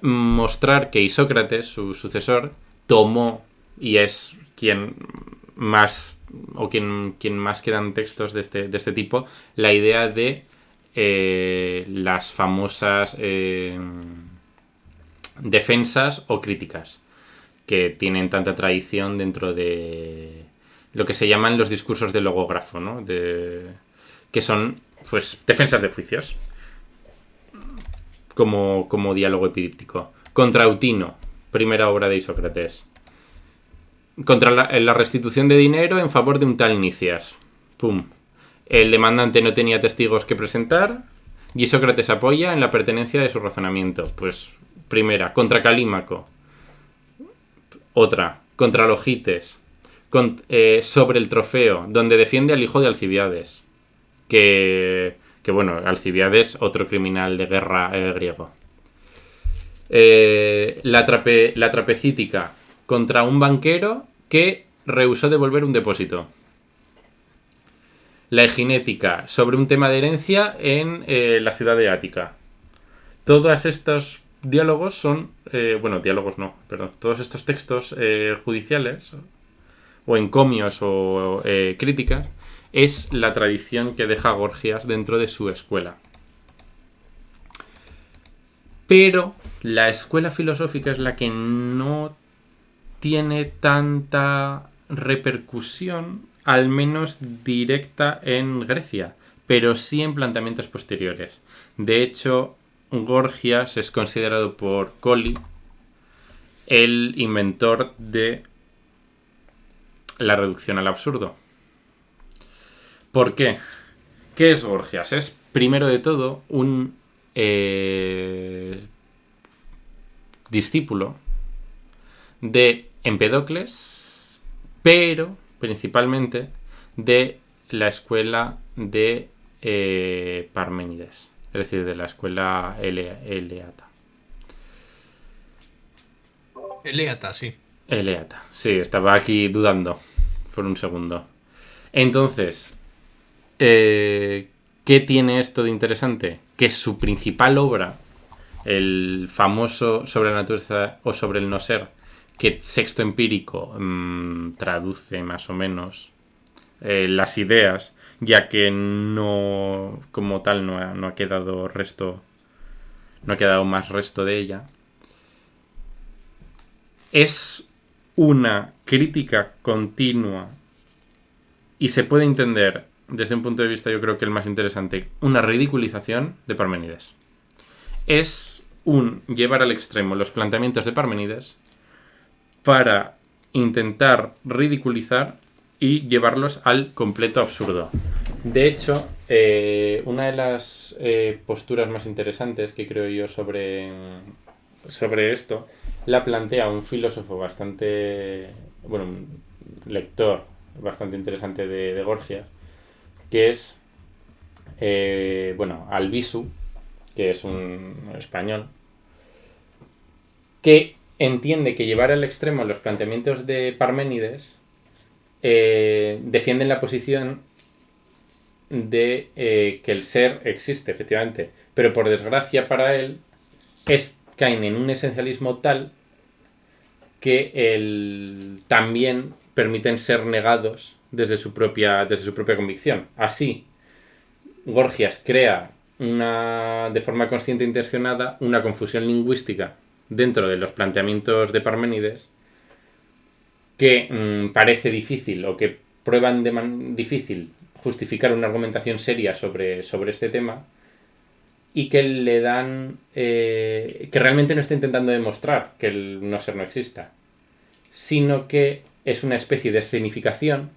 mostrar que Isócrates, su sucesor, tomó, y es quien más quedan textos de este tipo, la idea de las famosas defensas o críticas, que tienen tanta tradición dentro de lo que se llaman los discursos de logógrafo, ¿no? Que son, pues, defensas de juicios, como diálogo epidíptico. Contra Eutino, primera obra de Isócrates. Contra la restitución de dinero en favor de un tal Nicias. Pum. El demandante no tenía testigos que presentar y Isócrates apoya en la pertenencia de su razonamiento. Pues, primera. Contra Calímaco. Otra. Contra Logites. Sobre el trofeo, donde defiende al hijo de Alcibiades. Que bueno, Alcibiades, otro criminal de guerra griego. La trapecítica, contra un banquero que rehusó devolver un depósito. La eginética, sobre un tema de herencia en la ciudad de Ática. Todos estos diálogos son... todos estos textos judiciales o encomios o críticas es la tradición que deja Gorgias dentro de su escuela. Pero la escuela filosófica es la que no tiene tanta repercusión, al menos directa, en Grecia, pero sí en planteamientos posteriores. De hecho, Gorgias es considerado por Colli el inventor de la reducción al absurdo. ¿Por qué? ¿Qué es Gorgias? Es, primero de todo, un discípulo de Empedocles, pero principalmente de la escuela de Parménides, es decir, de la escuela eleata. Eleata, sí. Eleata, sí, estaba aquí dudando por un segundo. Entonces, ¿qué tiene esto de interesante? Que su principal obra, el famoso Sobre la naturaleza o sobre el no ser, que Sexto Empírico traduce más o menos las ideas, ya que no, como tal, no ha quedado resto, no ha quedado más resto de ella, es una crítica continua y se puede entender desde un punto de vista, yo creo que el más interesante, una ridiculización de Parménides. Es un llevar al extremo los planteamientos de Parménides para intentar ridiculizar y llevarlos al completo absurdo. De hecho, una de las posturas más interesantes que creo yo sobre esto la plantea un filósofo bastante, bueno, un lector bastante interesante de Gorgias, que es, Albizu, que es un español, que entiende que llevar al extremo los planteamientos de Parménides defienden la posición de que el ser existe, efectivamente, pero por desgracia para él caen en un esencialismo tal que también permiten ser negados desde su propia convicción. Así, Gorgias crea de forma consciente e intencionada una confusión lingüística dentro de los planteamientos de Parménides que parece difícil o que prueban difícil justificar una argumentación seria sobre este tema y que le dan que realmente no está intentando demostrar que el no ser no exista, sino que es una especie de escenificación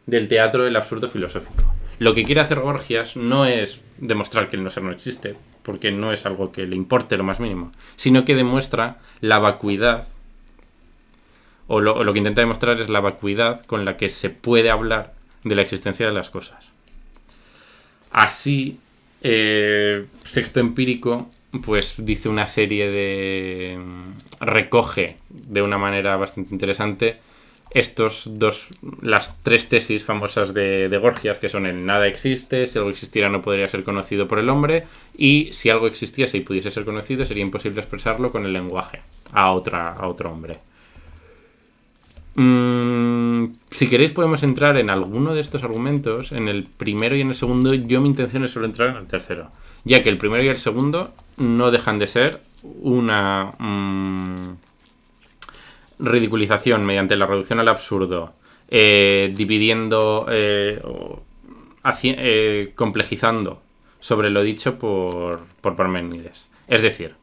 del teatro del absurdo filosófico. Lo que quiere hacer Gorgias no es demostrar que el no ser no existe, porque no es algo que le importe lo más mínimo, sino que demuestra la vacuidad, o lo que intenta demostrar es la vacuidad con la que se puede hablar de la existencia de las cosas. Así, Sexto Empírico pues dice una serie de... recoge de una manera bastante interesante las tres tesis famosas de Gorgias, que son el nada existe, si algo existiera no podría ser conocido por el hombre, y si algo existiese y pudiese ser conocido sería imposible expresarlo con el lenguaje a otro hombre. Si queréis podemos entrar en alguno de estos argumentos, en el primero y en el segundo. Yo mi intención es solo entrar en el tercero, ya que el primero y el segundo no dejan de ser una ridiculización mediante la reducción al absurdo, dividiendo, complejizando sobre lo dicho por Parménides. Es decir,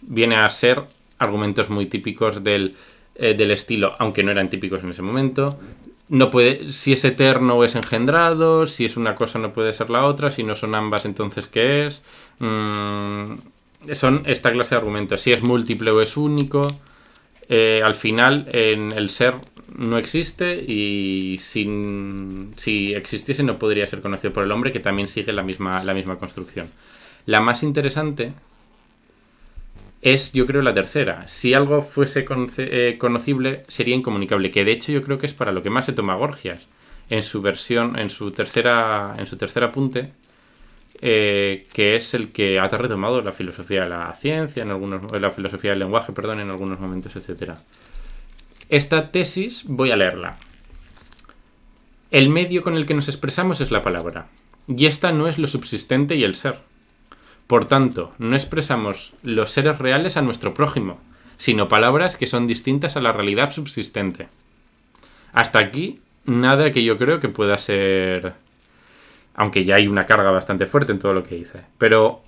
viene a ser argumentos muy típicos del estilo, aunque no eran típicos en ese momento. No puede, si es eterno o es engendrado, si es una cosa no puede ser la otra, si no son ambas entonces ¿qué es? Son esta clase de argumentos. Si es múltiple o es único, al final en el ser no existe, y si existiese no podría ser conocido por el hombre, que también sigue la misma construcción. La más interesante es, yo creo, la tercera. Si algo fuese conocible, sería incomunicable, que de hecho yo creo que es para lo que más se toma Gorgias en su versión, en su tercer apunte, que es el que ha retomado la filosofía de la ciencia, la filosofía del lenguaje, perdón, en algunos momentos, etc. Esta tesis voy a leerla. El medio con el que nos expresamos es la palabra, y esta no es lo subsistente y el ser. Por tanto, no expresamos los seres reales a nuestro prójimo, sino palabras que son distintas a la realidad subsistente. Hasta aquí, nada que yo creo que pueda ser... aunque ya hay una carga bastante fuerte en todo lo que dice. Pero,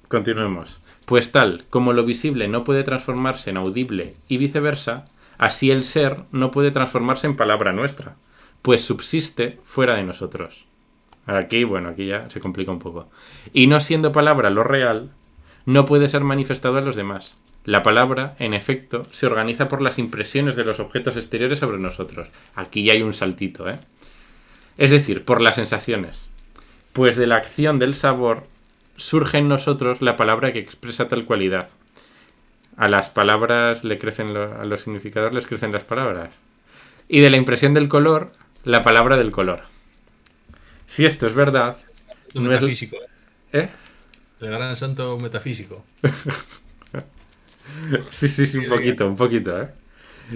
continuemos. Pues tal como lo visible no puede transformarse en audible y viceversa, así el ser no puede transformarse en palabra nuestra, pues subsiste fuera de nosotros. Aquí ya se complica un poco. Y no siendo palabra lo real, no puede ser manifestado a los demás. La palabra, en efecto, se organiza por las impresiones de los objetos exteriores sobre nosotros. Aquí ya hay un saltito, ¿eh? Es decir, por las sensaciones. Pues de la acción del sabor surge en nosotros la palabra que expresa tal cualidad. A las palabras a los significadores les crecen las palabras. Y de la impresión del color, la palabra del color. Si esto es verdad... Un metafísico. ¿Eh? El gran santo metafísico. Sí, un poquito, ¿eh?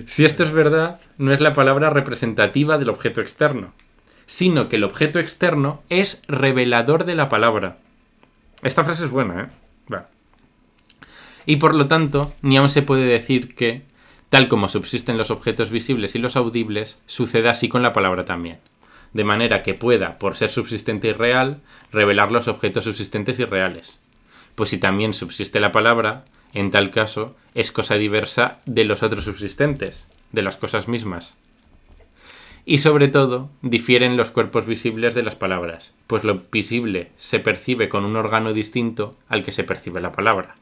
Si esto es verdad, no es la palabra representativa del objeto externo, sino que el objeto externo es revelador de la palabra. Esta frase es buena, ¿eh? Va. Y por lo tanto, ni aún se puede decir que, tal como subsisten los objetos visibles y los audibles, suceda así con la palabra también. De manera que pueda, por ser subsistente y real, revelar los objetos subsistentes y reales. Pues si también subsiste la palabra, en tal caso, es cosa diversa de los otros subsistentes, de las cosas mismas. Y sobre todo, difieren los cuerpos visibles de las palabras, pues lo visible se percibe con un órgano distinto al que se percibe la palabra.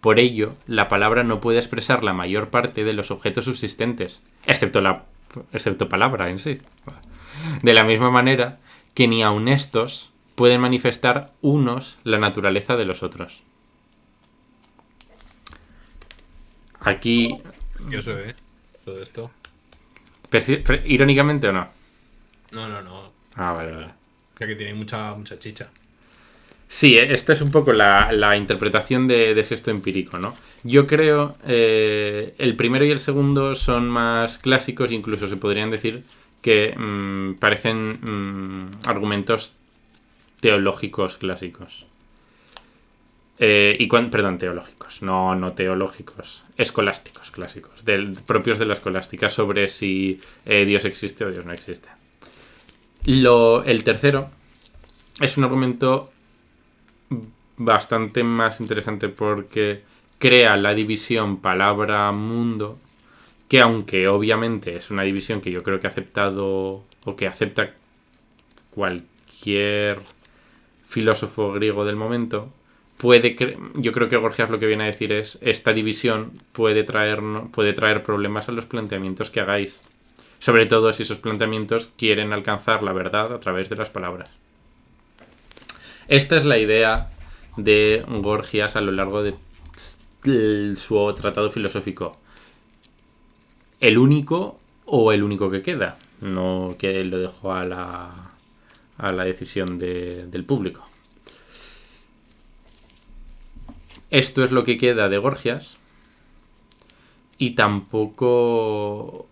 Por ello, la palabra no puede expresar la mayor parte de los objetos subsistentes, excepto palabra en sí. De la misma manera que ni aun estos pueden manifestar unos la naturaleza de los otros. Aquí, Yo sé, todo esto. irónicamente o no. No. Ah, vale. O sea que tiene mucha chicha. Sí, esta es un poco la interpretación de gesto empírico, ¿no? Yo creo el primero y el segundo son más clásicos, incluso se podrían decir que parecen argumentos teológicos clásicos. Perdón, teológicos, no teológicos, escolásticos clásicos, propios de la escolástica sobre si Dios existe o Dios no existe. El tercero es un argumento bastante más interesante porque crea la división palabra-mundo, que aunque obviamente es una división que yo creo que ha aceptado o que acepta cualquier filósofo griego del momento, yo creo que Gorgias lo que viene a decir es esta división puede traer problemas a los planteamientos que hagáis, sobre todo si esos planteamientos quieren alcanzar la verdad a través de las palabras. Esta es la idea de Gorgias a lo largo de su tratado filosófico. El único o el único que queda, no que lo dejó a la decisión del público. Esto es lo que queda de Gorgias. Y tampoco,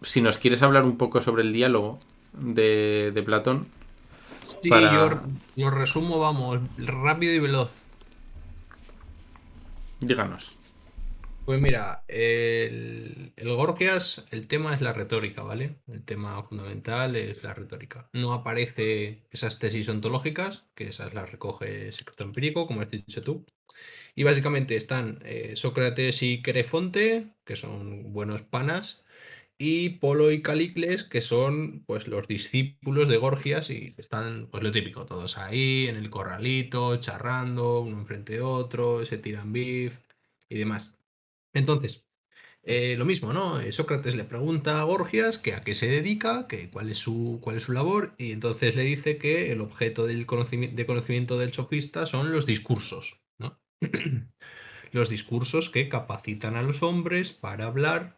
si nos quieres hablar un poco sobre el diálogo de Platón. Sí, yo lo resumo, vamos, rápido y veloz. Díganos. Pues mira, el Gorgias, el tema es la retórica, ¿vale? El tema fundamental es la retórica. No aparece esas tesis ontológicas, que esas las recoge Secreto Empírico, como has dicho tú. Y básicamente están Sócrates y Querefonte, que son buenos panas, y Polo y Calicles, que son pues los discípulos de Gorgias y están pues lo típico, todos ahí en el corralito, charrando, uno enfrente de otro, se tiran beef y demás. Entonces, lo mismo, ¿no? Sócrates le pregunta a Gorgias que a qué se dedica, que cuál es su labor, y entonces le dice que el objeto del conocimiento del sofista son los discursos, ¿no? Los discursos que capacitan a los hombres para hablar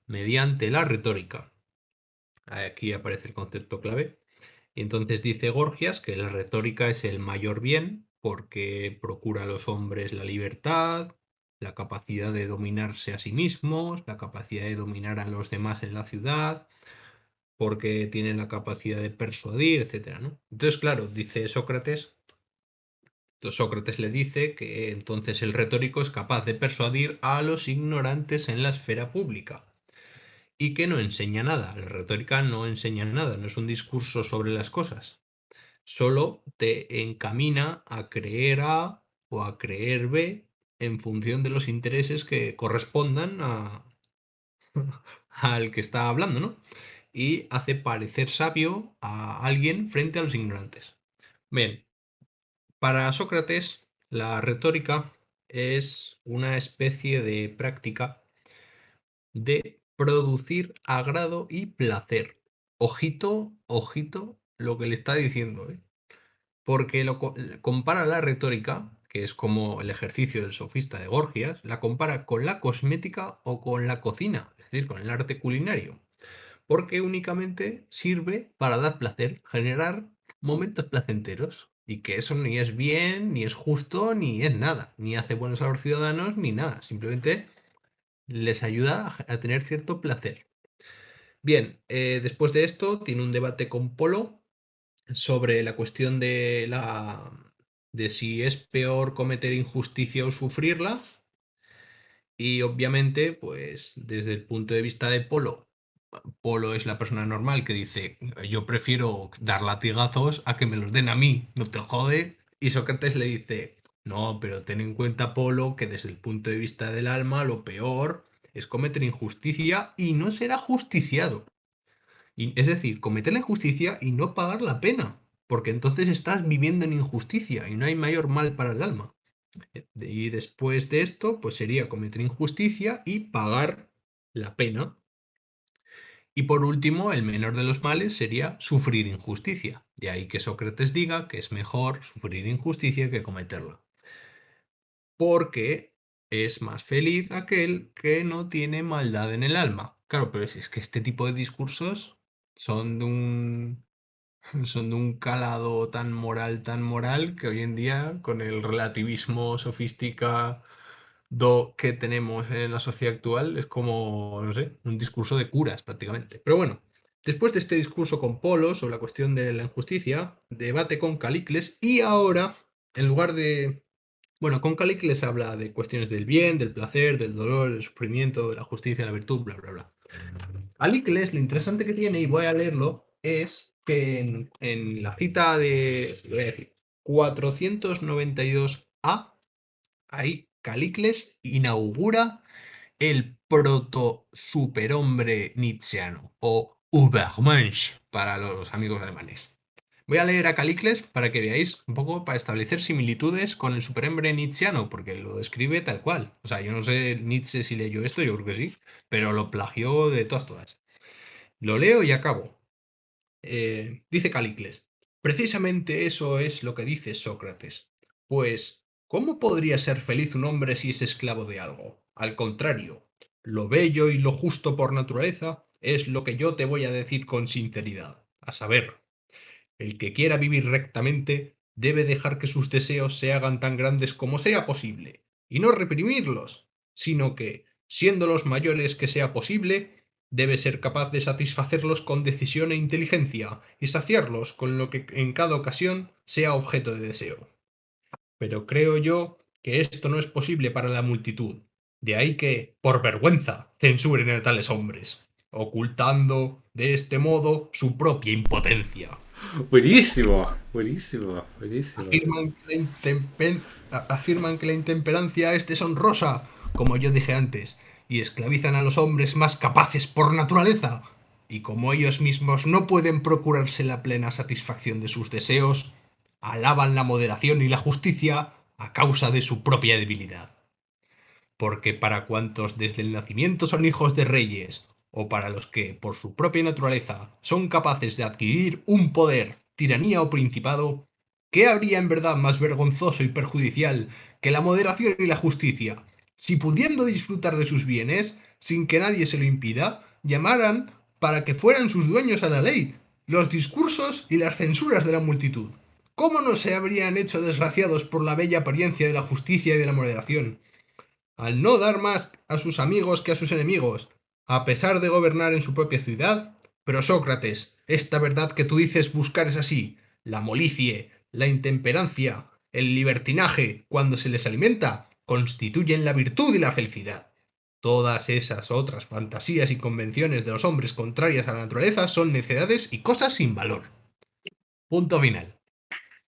mediante la retórica. Aquí aparece el concepto clave. Y entonces dice Gorgias que la retórica es el mayor bien porque procura a los hombres la libertad, la capacidad de dominarse a sí mismos, la capacidad de dominar a los demás en la ciudad, porque tienen la capacidad de persuadir, etcétera, ¿no? Entonces, claro, dice Sócrates, Sócrates le dice que entonces el retórico es capaz de persuadir a los ignorantes en la esfera pública y que no enseña nada. La retórica no enseña nada, no es un discurso sobre las cosas. Solo te encamina a creer A o a creer B en función de los intereses que correspondan al que está hablando, ¿no? Y hace parecer sabio a alguien frente a los ignorantes. Bien, para Sócrates, la retórica es una especie de práctica de producir agrado y placer. Ojito, ojito lo que le está diciendo, ¿eh? Porque compara la retórica, que es como el ejercicio del sofista de Gorgias, la compara con la cosmética o con la cocina, es decir, con el arte culinario, porque únicamente sirve para dar placer, generar momentos placenteros, y que eso ni es bien, ni es justo, ni es nada, ni hace buenos a los ciudadanos, ni nada, simplemente les ayuda a tener cierto placer. Bien, después de esto tiene un debate con Polo sobre la cuestión de si es peor cometer injusticia o sufrirla. Y obviamente, pues desde el punto de vista de Polo, Polo es la persona normal que dice, yo prefiero dar latigazos a que me los den a mí, no te jode. Y Sócrates le dice, no, pero ten en cuenta, Polo, que desde el punto de vista del alma, lo peor es cometer injusticia y no ser ajusticiado. Es decir, cometer la injusticia y no pagar la pena, porque entonces estás viviendo en injusticia y no hay mayor mal para el alma. Y después de esto, pues sería cometer injusticia y pagar la pena. Y por último, el menor de los males sería sufrir injusticia. De ahí que Sócrates diga que es mejor sufrir injusticia que cometerla. Porque es más feliz aquel que no tiene maldad en el alma. Claro, pero es que este tipo de discursos son de un, son de un calado tan moral, que hoy en día, con el relativismo sofisticado que tenemos en la sociedad actual, es como, no sé, un discurso de curas prácticamente. Pero bueno, después de este discurso con Polo sobre la cuestión de la injusticia, debate con Calicles y ahora, en lugar de... Bueno, con Calicles habla de cuestiones del bien, del placer, del dolor, del sufrimiento, de la justicia, de la virtud, bla, bla, bla. Calicles, lo interesante que tiene, y voy a leerlo, es que en la cita de, lo voy a decir, 492a, ahí Calicles inaugura el proto-superhombre nietzscheano, o Übermensch para los amigos alemanes. Voy a leer a Calicles para que veáis un poco, para establecer similitudes con el superhombre nietzscheano, porque lo describe tal cual. O sea, yo no sé Nietzsche si leyó esto, yo creo que sí, pero lo plagió de todas. Lo leo y acabo. Dice Calicles, precisamente eso es lo que dice Sócrates. Pues, ¿cómo podría ser feliz un hombre si es esclavo de algo? Al contrario, lo bello y lo justo por naturaleza es lo que yo te voy a decir con sinceridad. A saber, el que quiera vivir rectamente debe dejar que sus deseos se hagan tan grandes como sea posible, y no reprimirlos, sino que, siendo los mayores que sea posible, debe ser capaz de satisfacerlos con decisión e inteligencia, y saciarlos con lo que en cada ocasión sea objeto de deseo. Pero creo yo que esto no es posible para la multitud. De ahí que, por vergüenza, censuren a tales hombres, ocultando de este modo su propia impotencia. Buenísimo, buenísimo, buenísimo. Afirman que la intemperancia es deshonrosa, como yo dije antes, y esclavizan a los hombres más capaces por naturaleza. Y como ellos mismos no pueden procurarse la plena satisfacción de sus deseos, alaban la moderación y la justicia a causa de su propia debilidad. Porque para cuantos desde el nacimiento son hijos de reyes, o para los que, por su propia naturaleza, son capaces de adquirir un poder, tiranía o principado, ¿qué habría en verdad más vergonzoso y perjudicial que la moderación y la justicia, si pudiendo disfrutar de sus bienes, sin que nadie se lo impida, llamaran para que fueran sus dueños a la ley, los discursos y las censuras de la multitud? ¿Cómo no se habrían hecho desgraciados por la bella apariencia de la justicia y de la moderación? Al no dar más a sus amigos que a sus enemigos, a pesar de gobernar en su propia ciudad? Pero Sócrates, esta verdad que tú dices buscar es así, la molicie, la intemperancia, el libertinaje, cuando se les alimenta, constituyen la virtud y la felicidad. Todas esas otras fantasías y convenciones de los hombres contrarias a la naturaleza son necedades y cosas sin valor. Punto final.